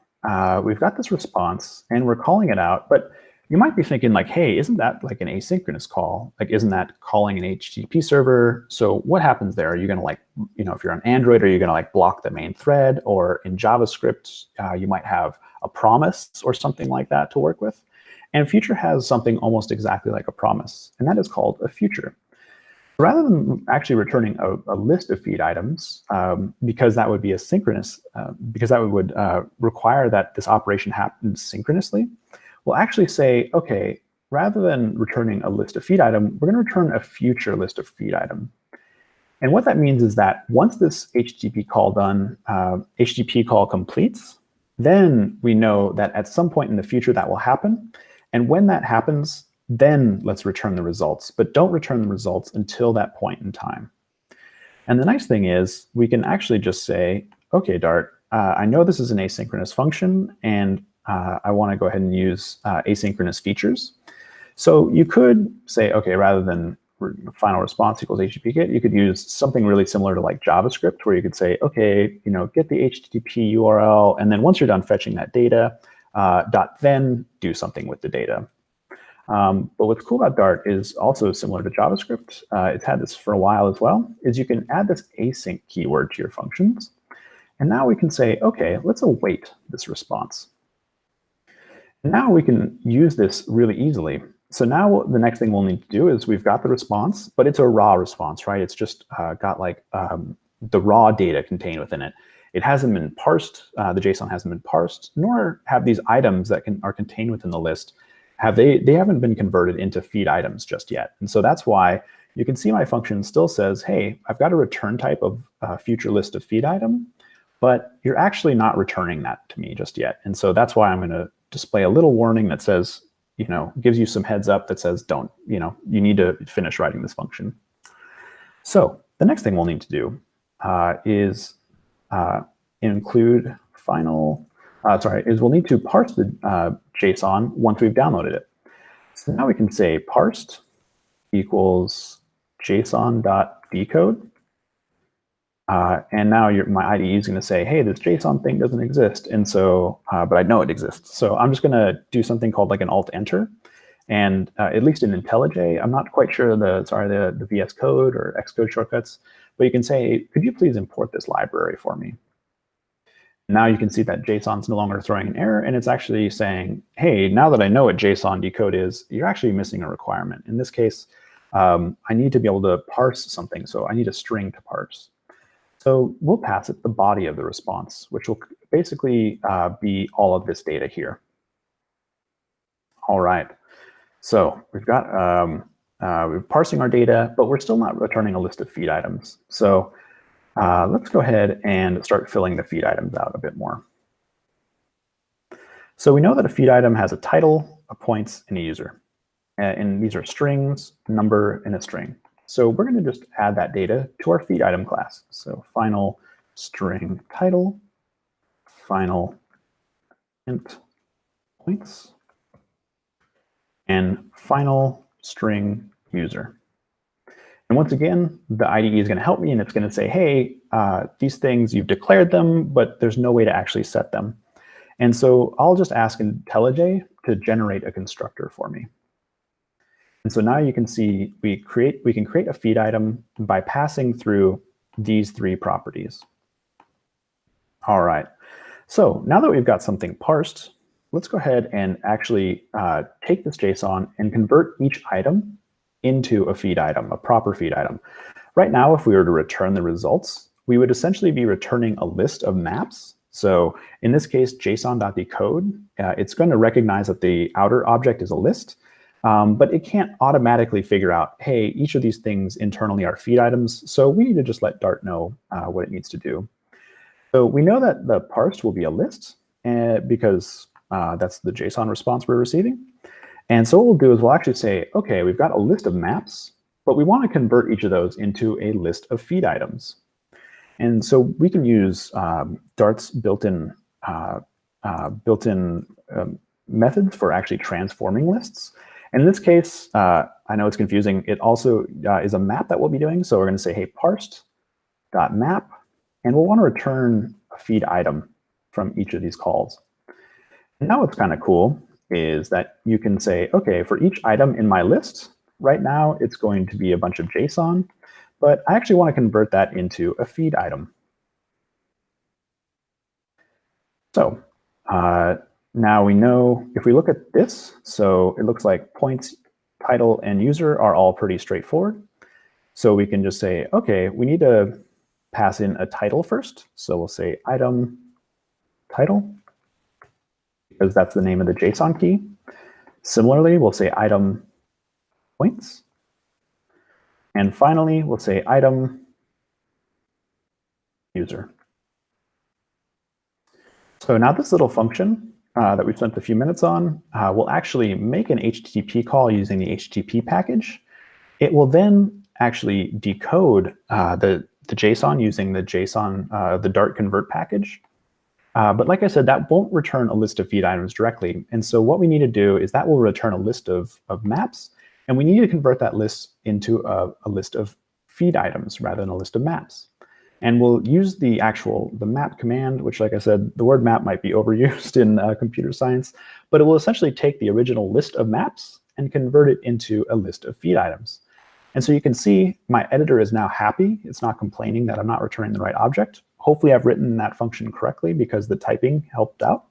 we've got this response and we're calling it out, but you might be thinking like, hey, isn't that like an asynchronous call? Like, isn't that calling an HTTP server? So what happens there? Are you going to like, if you're on Android, are you going to like block the main thread? Or in JavaScript, you might have a promise or something like that to work with. And Future has something almost exactly like a promise, and that is called a future. Rather than actually returning a list of feed items, because that would be asynchronous, because that would require that this operation happens synchronously, we'll actually say, okay, rather than returning a list of feed item, we're going to return a future list of feed item. And what that means is that once this HTTP call completes, then we know that at some point in the future that will happen. And when that happens, then let's return the results. But don't return the results until that point in time. And the nice thing is we can actually just say, okay, Dart, I know this is an asynchronous function, and I want to go ahead and use asynchronous features. So you could say, okay, rather than final response equals HTTP get, you could use something really similar to like JavaScript, where you could say, okay, get the HTTP URL, and then once you're done fetching that data, then do something with the data. But what's cool about Dart is also similar to JavaScript. It's had this for a while as well, is you can add this async keyword to your functions. And now we can say, okay, let's await this response. And now we can use this really easily. So now the next thing we'll need to do is we've got the response, but it's a raw response, right? It's just got like the raw data contained within it. It hasn't been parsed, the JSON hasn't been parsed, nor have these items that are contained within the list, they haven't been converted into feed items just yet. And so that's why you can see my function still says, hey, I've got a return type of future list of feed item, but you're actually not returning that to me just yet. And so that's why I'm going to display a little warning that says, gives you some heads up that says, you need to finish writing this function. So the next thing we'll need to do is include final, we'll need to parse the JSON once we've downloaded it. So now we can say parsed equals json.decode. And now my IDE is going to say, hey, this JSON thing doesn't exist. And so, but I know it exists. So I'm just going to do something called like an alt-enter. And at least in IntelliJ, I'm not quite sure the VS Code or Xcode shortcuts, but you can say, could you please import this library for me? Now you can see that JSON's no longer throwing an error, and it's actually saying, hey, now that I know what JSON decode is, you're actually missing a requirement. In this case, I need to be able to parse something, so I need a string to parse. So we'll pass it the body of the response, which will basically be all of this data here. All right, so we've got, we're parsing our data, but we're still not returning a list of feed items. So let's go ahead and start filling the feed items out a bit more. So we know that a feed item has a title, a points, and a user. And these are strings, a number, and a string. So we're going to just add that data to our feed item class. So final string title, final int points, and final string user. And once again, the IDE is going to help me, and it's going to say, hey, these things, you've declared them, but there's no way to actually set them. And so I'll just ask IntelliJ to generate a constructor for me. And so now you can see we can create a feed item by passing through these three properties. All right. So now that we've got something parsed, let's go ahead and actually take this JSON and convert each item into a feed item, a proper feed item. Right now, if we were to return the results, we would essentially be returning a list of maps. So in this case, JSON.decode, it's going to recognize that the outer object is a list, but it can't automatically figure out, hey, each of these things internally are feed items. So we need to just let Dart know what it needs to do. So we know that the parsed will be a list because that's the JSON response we're receiving. And so what we'll do is we'll actually say, okay, we've got a list of maps, but we want to convert each of those into a list of feed items. And so we can use Dart's built-in methods for actually transforming lists. And in this case, I know it's confusing. It also is a map that we'll be doing. So we're going to say, hey, parsed.map, and we'll want to return a feed item from each of these calls. And now what's kind of cool is that you can say, okay, for each item in my list, right now it's going to be a bunch of JSON, but I actually want to convert that into a feed item. So now we know if we look at this, so it looks like points, title, and user are all pretty straightforward. So we can just say, okay, we need to pass in a title first. So we'll say item title, because that's the name of the JSON key. Similarly, we'll say item points. And finally, we'll say item user. So now this little function that we've spent a few minutes on will actually make an HTTP call using the HTTP package. It will then actually decode the JSON using the JSON, the Dart convert package. But like I said, that won't return a list of feed items directly. And so what we need to do is that will return a list of maps, and we need to convert that list into a list of feed items rather than a list of maps. And we'll use the map command, which, like I said, the word map might be overused in computer science, but it will essentially take the original list of maps and convert it into a list of feed items. And so you can see my editor is now happy. It's not complaining that I'm not returning the right object. Hopefully I've written that function correctly because the typing helped out.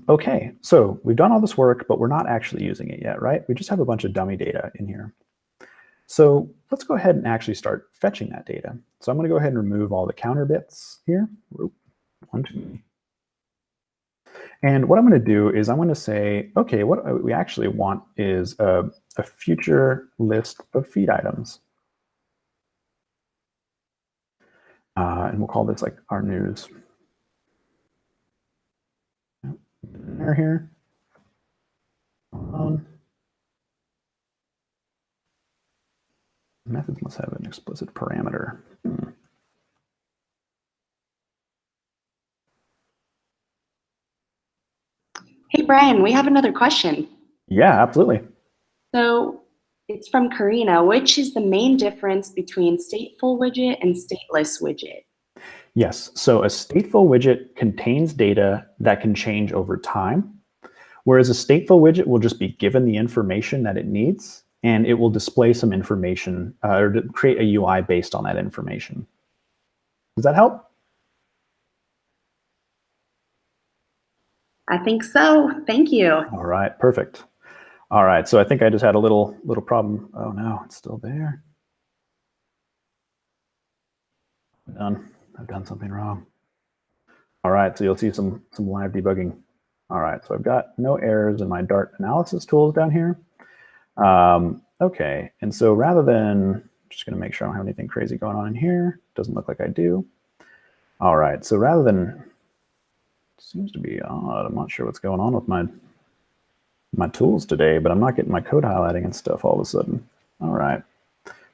Okay, so we've done all this work, but we're not actually using it yet, right? We just have a bunch of dummy data in here. So let's go ahead and actually start fetching that data. So I'm going to go ahead and remove all the counter bits here. And what I'm going to do is I'm going to say, okay, what we actually want is a future list of feed items. And we'll call this like our news. There here. Methods must have an explicit parameter. Hey, Brian, we have another question. Yeah, absolutely. So it's from Karina. Which is the main difference between stateful widget and stateless widget? Yes, so a stateful widget contains data that can change over time, whereas a stateful widget will just be given the information that it needs, and it will display some information or create a UI based on that information. Does that help? I think so. Thank you. All right, perfect. All right, so I think I just had a little problem. Oh no, it's still there. I've done something wrong. All right, so you'll see some live debugging. All right, so I've got no errors in my Dart analysis tools down here. Okay, and so rather than, just gonna make sure I don't have anything crazy going on in here. Doesn't look like I do. All right, so rather than, seems to be odd. I'm not sure what's going on with my tools today, but I'm not getting my code highlighting and stuff all of a sudden. All right,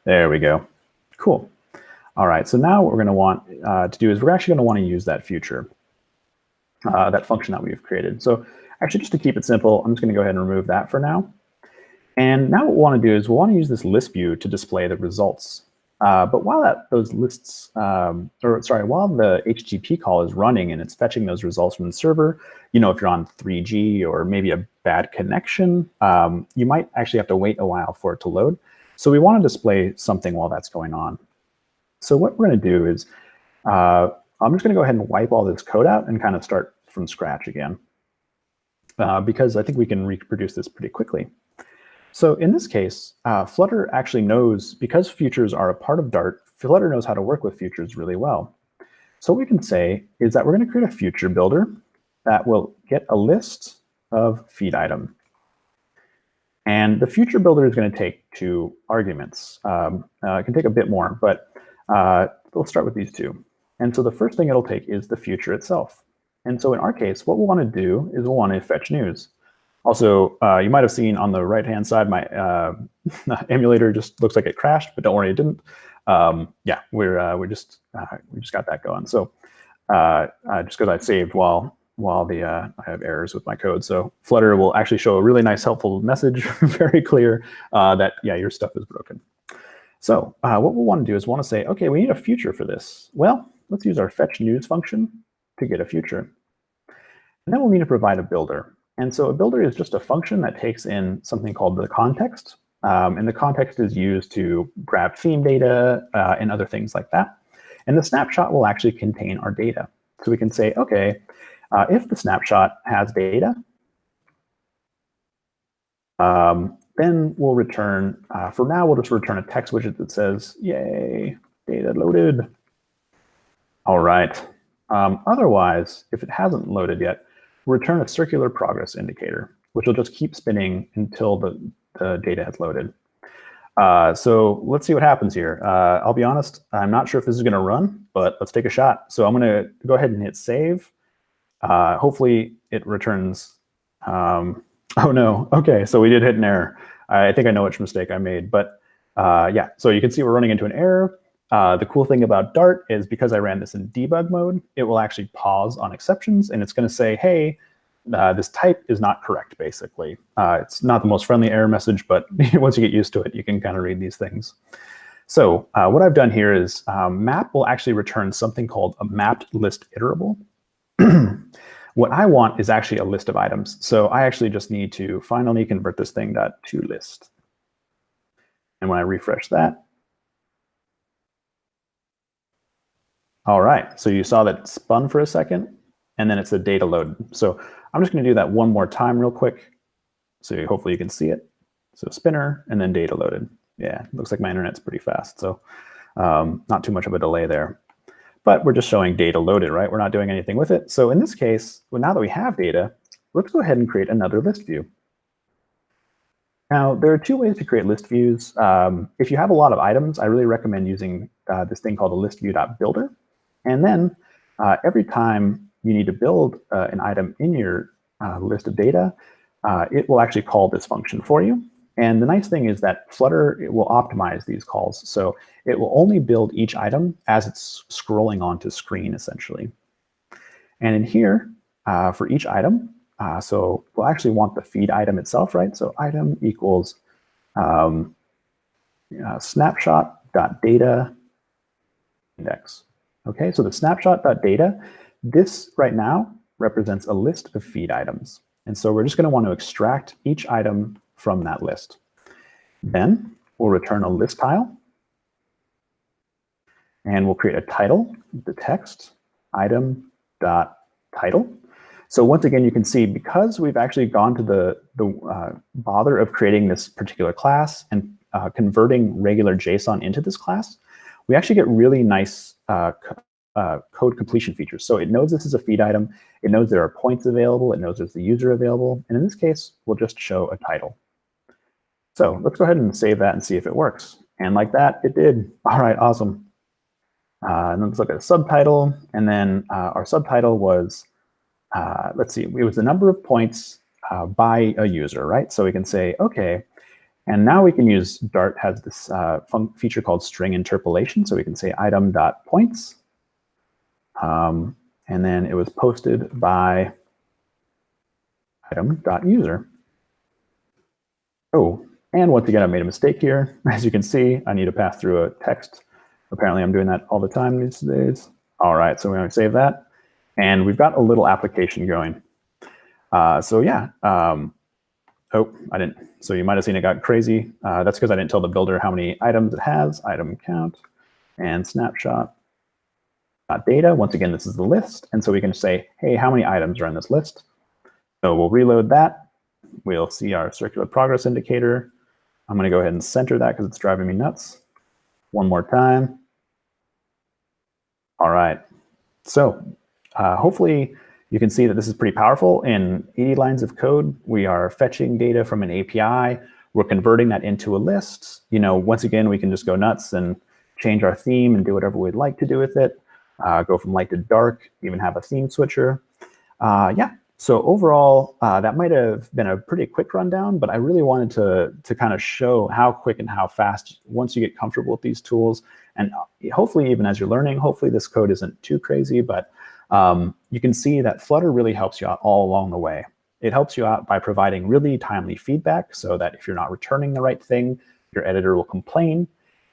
there we go. Cool. All right, so now what we're gonna want to do is we're actually gonna wanna use that future, that function that we've created. So actually, just to keep it simple, I'm just gonna go ahead and remove that for now. And now what we want to do is we want to use this list view to display the results. But while those lists, while the HTTP call is running and it's fetching those results from the server, you know, if you're on 3G or maybe a bad connection, you might actually have to wait a while for it to load. So we want to display something while that's going on. So what we're going to do is, I'm just going to go ahead and wipe all this code out and kind of start from scratch again, because I think we can reproduce this pretty quickly. So in this case, Flutter actually knows, because futures are a part of Dart, Flutter knows how to work with futures really well. So what we can say is that we're going to create a future builder that will get a list of feed item. And the future builder is going to take 2 arguments. It can take a bit more, but we'll start with these 2. And so the first thing it'll take is the future itself. And so in our case, what we'll want to do is we'll want to fetch news. Also, you might have seen on the right-hand side, my emulator just looks like it crashed, but don't worry, it didn't. Yeah, we just got that going. So just because I saved while I have errors with my code, so Flutter will actually show a really nice, helpful message, very clear that yeah, your stuff is broken. So what we'll want to do is want to say, okay, we need a future for this. Well, let's use our fetch news function to get a future, and then we'll need to provide a builder. And so a builder is just a function that takes in something called the context. And the context is used to grab theme data and other things like that. And the snapshot will actually contain our data. So we can say, okay, if the snapshot has data, then we'll return, for now, we'll just return a text widget that says, yay, data loaded. All right. Otherwise, if it hasn't loaded yet, return a circular progress indicator, which will just keep spinning until the data has loaded. So let's see what happens here. I'll be honest, I'm not sure if this is going to run, but let's take a shot. So I'm going to go ahead and hit save. Hopefully it returns. Oh no. Okay, so we did hit an error. I think I know which mistake I made, but yeah, so you can see we're running into an error. The cool thing about Dart is because I ran this in debug mode, it will actually pause on exceptions, and it's going to say, hey, this type is not correct, basically. It's not the most friendly error message, but once you get used to it, you can kind of read these things. So what I've done here is map will actually return something called a mapped list iterable. What I want is actually a list of items. So I actually just need to finally convert this thing to list. And when I refresh that, all right, so you saw that it spun for a second, and then it's the data load. So I'm just going to do that one more time real quick, so hopefully you can see it. So spinner, and then data loaded. Yeah, looks like my internet's pretty fast, so not too much of a delay there. But we're just showing data loaded, right? We're not doing anything with it. So in this case, well, now that we have data, let's go ahead and create another list view. Now, there are 2 ways to create list views. If you have a lot of items, I really recommend using this thing called a listview.builder. And then every time you need to build an item in your list of data, it will actually call this function for you. And the nice thing is that Flutter will optimize these calls. So it will only build each item as it's scrolling onto screen, essentially. And in here, for each item, so we'll actually want the feed item itself, right? So item equals snapshot.data index. Okay, so the snapshot.data, this right now represents a list of feed items. And so we're just going to want to extract each item from that list. Then we'll return a list tile. And we'll create a title, the text, item.title. So once again, you can see because we've actually gone to the bother of creating this particular class and converting regular JSON into this class, we actually get really nice code completion features. So it knows this is a feed item. It knows there are points available. It knows there's the user available. And in this case, we'll just show a title. So let's go ahead and save that and see if it works. And like that, it did. All right, awesome. And then let's look at a subtitle. And then our subtitle was, let's see, it was the number of points by a user, right? So we can say, okay, and now we can use Dart has this feature called string interpolation. So we can say item.points. And then it was posted by item.user. Oh, and once again, I made a mistake here. As you can see, I need to pass through a text. Apparently, I'm doing that all the time these days. All right, so we're going to save that. And we've got a little application going. So yeah, oh, I didn't. So you might have seen it got crazy. That's because I didn't tell the builder how many items it has, item count, and snapshot. Data, once again, this is the list. And so we can say, hey, how many items are in this list? So we'll reload that. We'll see our circular progress indicator. I'm going to go ahead and center that because it's driving me nuts. One more time. All right. So hopefully you can see that this is pretty powerful. In 80 lines of code, we are fetching data from an API. We're converting that into a list. You know, once again, we can just go nuts and change our theme and do whatever we'd like to do with it. Go from light to dark, even have a theme switcher. Yeah, so overall, that might have been a pretty quick rundown, but I really wanted to kind of show how quick and how fast, once you get comfortable with these tools, and hopefully even as you're learning, hopefully this code isn't too crazy, but you can see that Flutter really helps you out all along the way. It helps you out by providing really timely feedback so that if you're not returning the right thing, your editor will complain.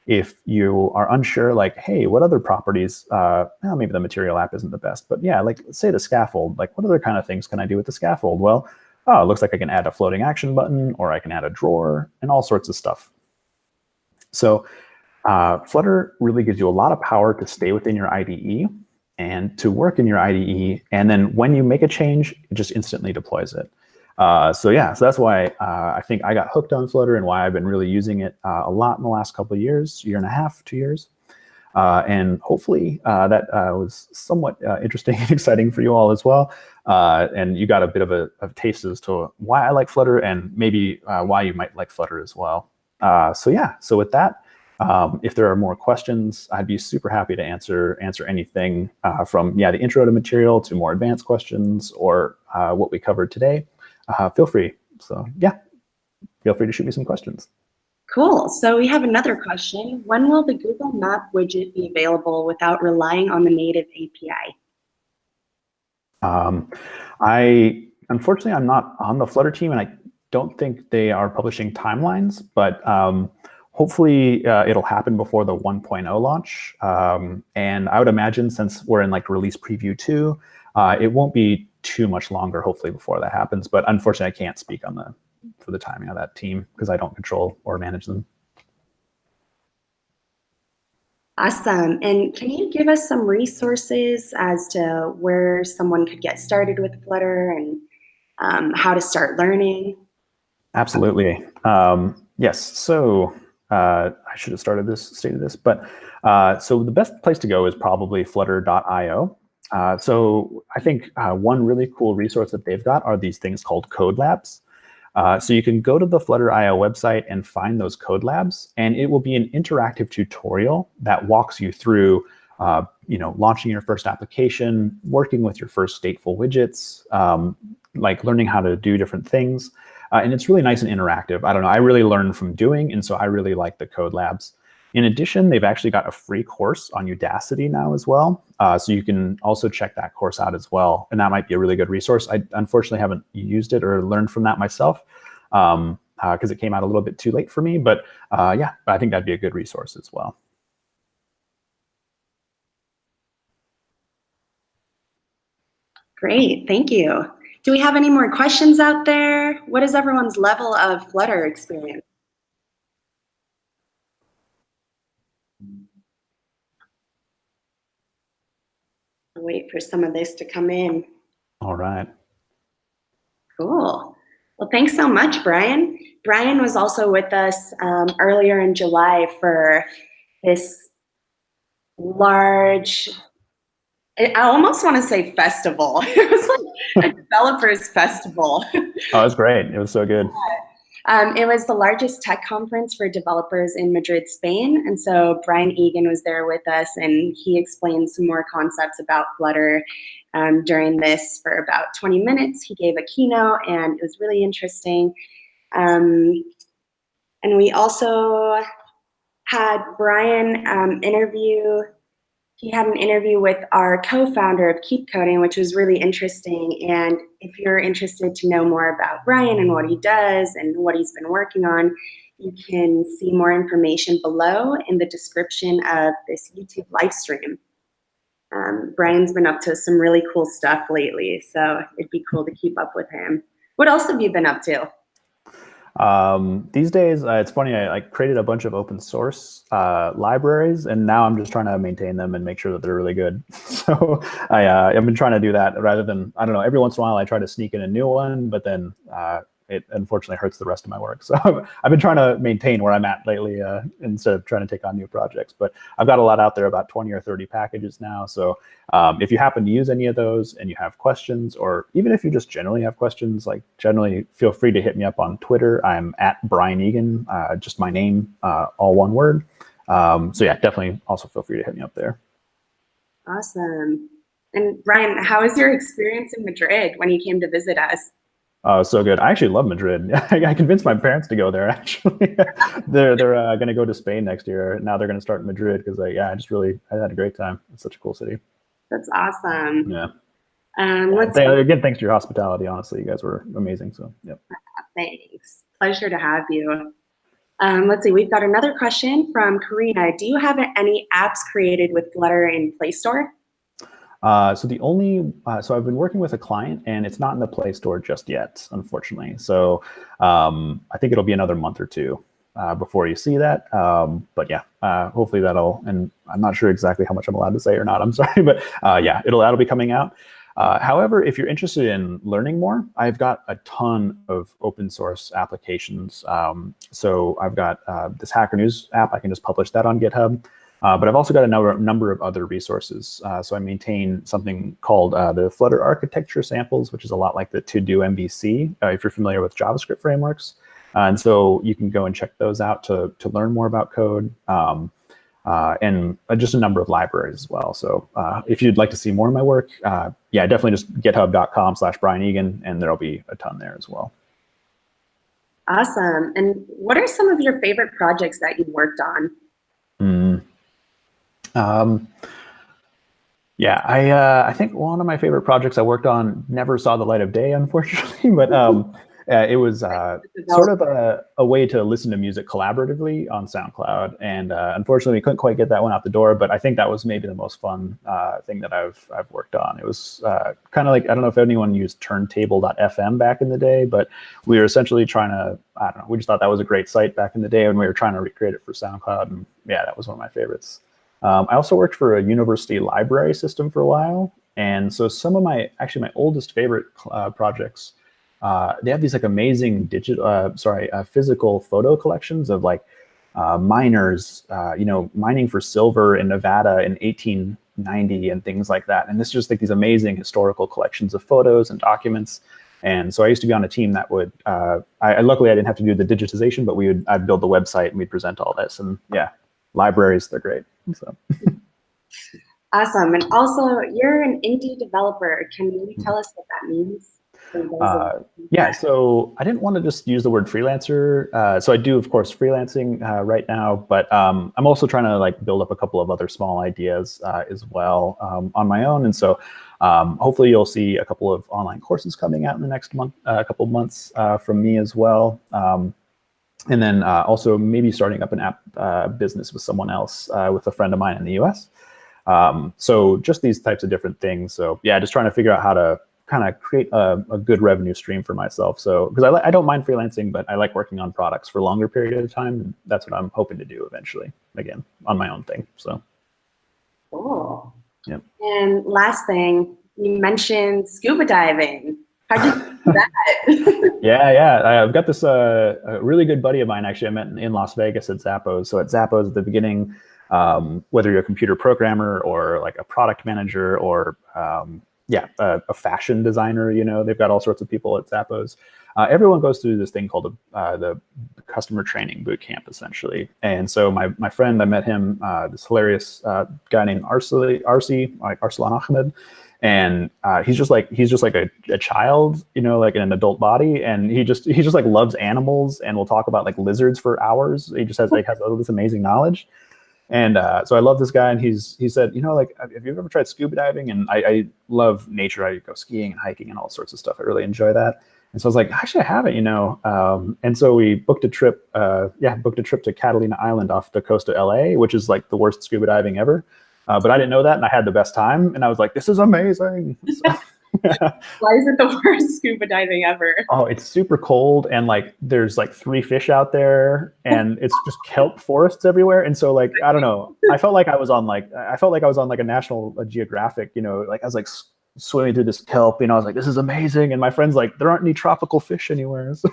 If you are unsure, like, hey, what other properties, well, maybe the material app isn't the best, but yeah, like let's say the scaffold, like what other kind of things can I do with the scaffold? Well, oh, it looks like I can add a floating action button, or I can add a drawer and all sorts of stuff. So Flutter really gives you a lot of power to stay within your IDE and to work in your IDE. And then when you make a change, it just instantly deploys it. So yeah, so that's why I think I got hooked on Flutter and why I've been really using it a lot in the last couple of years, year and a half, 2 years. And hopefully that was somewhat interesting and exciting for you all as well. And you got a bit of a taste as to why I like Flutter and maybe why you might like Flutter as well. So yeah, so with that, if there are more questions, I'd be super happy to answer anything from the intro to material to more advanced questions or what we covered today. Feel free. So yeah, feel free to shoot me some questions. Cool. So we have another question. When will the Google Map widget be available without relying on the native API? Unfortunately, I'm not on the Flutter team, and I don't think they are publishing timelines, but hopefully it'll happen before the 1.0 launch. And I would imagine since we're in like release preview 2, it won't be too much longer, hopefully, before that happens. But unfortunately, I can't speak on for the timing of that team because I don't control or manage them. Awesome. And can you give us some resources as to where someone could get started with Flutter and how to start learning? Absolutely. Yes. So I should have stated this, but so the best place to go is probably flutter.io. So I think one really cool resource that they've got are these things called code labs. So you can go to the Flutter.io website and find those code labs, and it will be an interactive tutorial that walks you through, launching your first application, working with your first stateful widgets, like learning how to do different things. And it's really nice and interactive. I don't know, I really learn from doing, and so I really like the code labs. In addition, they've actually got a free course on Udacity now as well. So you can also check that course out as well. And that might be a really good resource. I unfortunately haven't used it or learned from that myself because it came out a little bit too late for me. But yeah, I think that'd be a good resource as well. Great, thank you. Do we have any more questions out there? What is everyone's level of Flutter experience? I'll wait for some of this to come in. All right. Cool. Well, thanks so much, Brian. Brian was also with us earlier in July for this large, I almost want to say festival. It was like a developers festival. Oh, it was great. It was so good. It was the largest tech conference for developers in Madrid, Spain. And so Brian Egan was there with us, and he explained some more concepts about Flutter during this for about 20 minutes. He gave a keynote, and it was really interesting. And we also had Brian he had an interview with our co-founder of KeepCoding, which was really interesting. And if you're interested to know more about Brian and what he does and what he's been working on, you can see more information below in the description of this YouTube live stream. Brian's been up to some really cool stuff lately, so it'd be cool to keep up with him. What else have you been up to? These days, it's funny, I created a bunch of open source libraries, and now I'm just trying to maintain them and make sure that they're really good. So I've been trying to do that rather than, I don't know, every once in a while I try to sneak in a new one, but then it unfortunately hurts the rest of my work. So I've been trying to maintain where I'm at lately instead of trying to take on new projects. But I've got a lot out there, about 20 or 30 packages now. So if you happen to use any of those and you have questions, or even if you just generally have questions, like generally feel free to hit me up on Twitter. I'm at Brian Egan, just my name, all one word. So yeah, definitely also feel free to hit me up there. Awesome. And Brian, how was your experience in Madrid when you came to visit us? Oh, so good. I actually love Madrid. I convinced my parents to go there, actually. They're going to go to Spain next year. Now they're going to start in Madrid because I had a great time. It's such a cool city. That's awesome. Yeah. Again, thanks to your hospitality, honestly. You guys were amazing. So, yep. Thanks. Pleasure to have you. Let's see. We've got another question from Karina. Do you have any apps created with Flutter in Play Store? So I've been working with a client, and it's not in the Play Store just yet, unfortunately. So I think it'll be another month or two before you see that. But yeah, hopefully and I'm not sure exactly how much I'm allowed to say or not. I'm sorry, but yeah, that'll be coming out. However, if you're interested in learning more, I've got a ton of open source applications. So I've got this Hacker News app. I can just publish that on GitHub. But I've also got a number of other resources. So I maintain something called the Flutter Architecture Samples, which is a lot like the To-Do MVC, if you're familiar with JavaScript frameworks. And so you can go and check those out to learn more about code, and just a number of libraries as well. So if you'd like to see more of my work, yeah, definitely just github.com/Brian Egan, and there'll be a ton there as well. Awesome. And what are some of your favorite projects that you worked on? Yeah, I think one of my favorite projects I worked on never saw the light of day, unfortunately, but it was sort of a way to listen to music collaboratively on SoundCloud, and unfortunately we couldn't quite get that one out the door, but I think that was maybe the most fun thing that I've worked on. It was kind of like, I don't know if anyone used turntable.fm back in the day, but we were essentially trying to, I don't know, we just thought that was a great site back in the day when we were trying to recreate it for SoundCloud, and yeah, that was one of my favorites. I also worked for a university library system for a while, and so some of my oldest favorite projects, they have these like amazing physical photo collections of like miners, mining for silver in Nevada in 1890 and things like that. And this is just like these amazing historical collections of photos and documents. And so I used to be on a team that would, luckily I didn't have to do the digitization, but I'd build the website and we'd present all this. And yeah, libraries, they're great. So. Awesome. And also, you're an indie developer. Can you tell us what that means? Yeah, so I didn't want to just use the word freelancer. So I do, of course, freelancing right now, but I'm also trying to like build up a couple of other small ideas as well on my own. And so hopefully you'll see a couple of online courses coming out in the next couple of months from me as well. And then also maybe starting up an app business with someone else, with a friend of mine in the US. So just these types of different things. So yeah, just trying to figure out how to kind of create a good revenue stream for myself. So because I don't mind freelancing, but I like working on products for a longer period of time. And that's what I'm hoping to do eventually, again, on my own thing. So cool. Yep. And last thing, you mentioned scuba diving. How'd you do that? Yeah. I've got this a really good buddy of mine, actually, I met in Las Vegas at Zappos. So at Zappos at the beginning, whether you're a computer programmer or like a product manager or a fashion designer, they've got all sorts of people at Zappos. Everyone goes through this thing called the customer training boot camp, essentially. And so my friend, I met him, this hilarious guy named Arslan Ahmed. And he's just like a child, like in an adult body, and he just like loves animals and will talk about like lizards for hours. He just has all this amazing knowledge. And so I love this guy, and he said, like, have you ever tried scuba diving? And I love nature. I go skiing and hiking and all sorts of stuff. I really enjoy that. And so I was like, actually, I haven't, and so we booked a trip to Catalina Island off the coast of LA, which is like the worst scuba diving ever. But I didn't know that, and I had the best time, and I was like, this is amazing. So, Why is it the worst scuba diving ever? Oh, it's super cold, and like there's like 3 fish out there, and it's just kelp forests everywhere. And so like, I don't know, I felt like I was on like a National Geographic, like I was like swimming through this kelp, I was like, this is amazing. And my friend's like, there aren't any tropical fish anywhere. So,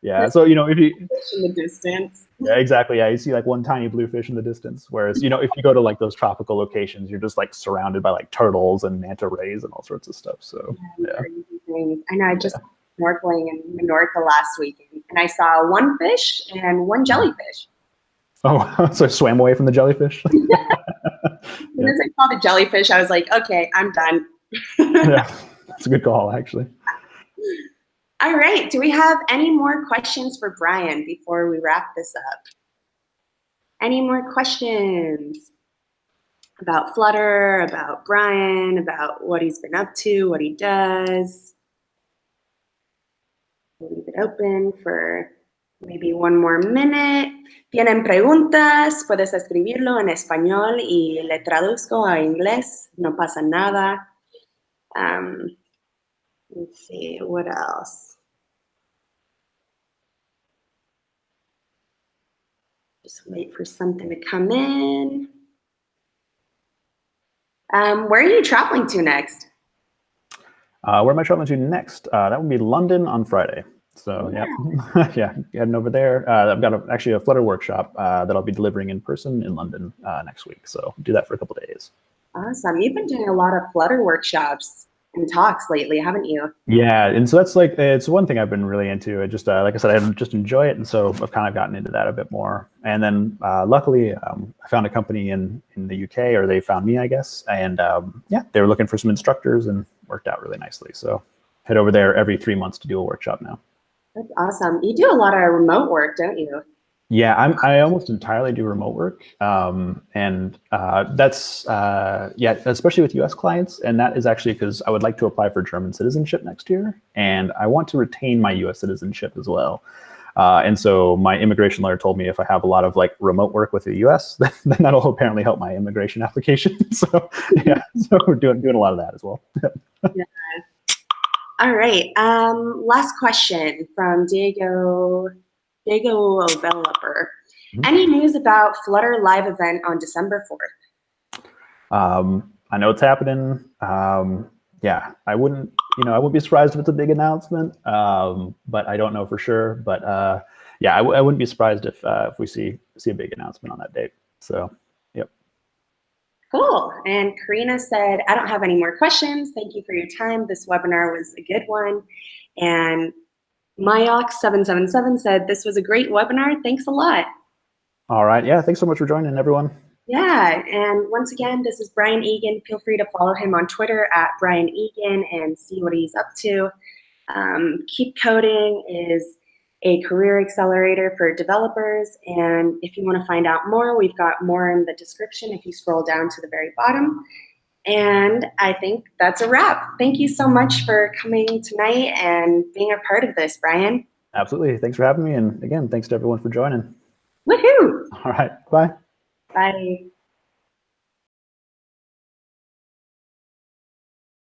yeah. So, if you fish in the distance. Yeah, exactly. Yeah, you see like one tiny blue fish in the distance. Whereas, if you go to like those tropical locations, you're just like surrounded by like turtles and manta rays and all sorts of stuff. So yeah. I know. I just snorkeling in Menorca last week, and I saw one fish and one jellyfish. Oh, so I swam away from the jellyfish. As soon as I saw the jellyfish, I was like, okay, I'm done. Yeah, that's a good call, actually. All right. Do we have any more questions for Brian before we wrap this up? Any more questions about Flutter, about Brian, about what he's been up to, what he does? We'll leave it open for maybe one more minute. ¿Tienen preguntas? Puedes escribirlo en español y le traduzco a inglés. No pasa nada. Let's see, what else? Just wait for something to come in. Where are you traveling to next? Where am I traveling to next? That would be London on Friday. So yeah, heading over there. I've got actually a Flutter workshop that I'll be delivering in person in London next week. So do that for a couple of days. Awesome. You've been doing a lot of Flutter workshops and talks lately, haven't you? Yeah, and so that's like, it's one thing I've been really into. I just, like I said, I just enjoy it, and so I've kind of gotten into that a bit more. And then luckily, I found a company in the UK, or they found me, I guess, and they were looking for some instructors, and worked out really nicely. So head over there every 3 months to do a workshop now. That's awesome. You do a lot of remote work, don't you? Yeah, I almost entirely do remote work, and that's especially with U.S. clients, and that is actually because I would like to apply for German citizenship next year, and I want to retain my U.S. citizenship as well. And so my immigration lawyer told me if I have a lot of like remote work with the U.S., then that'll apparently help my immigration application. So yeah, so we're doing a lot of that as well. Yeah. All right. Last question from Diego Developer. Any news about Flutter live event on December 4th? I know it's happening. Yeah, I wouldn't be surprised if it's a big announcement, but I don't know for sure. But yeah, I wouldn't be surprised if we see a big announcement on that date. So, yep. Cool. And Karina said, I don't have any more questions. Thank you for your time. This webinar was a good one. And Myox777 said, this was a great webinar. Thanks a lot. All right. Yeah, thanks so much for joining, everyone. Yeah, and once again, this is Brian Egan. Feel free to follow him on Twitter at Brian Egan and see what he's up to. Keep Coding is a career accelerator for developers, and if you want to find out more, we've got more in the description if you scroll down to the very bottom. And I think that's a wrap. Thank you so much for coming tonight and being a part of this, Brian. Absolutely. Thanks for having me, and again, thanks to everyone for joining. Woohoo! All right. Bye. Bye.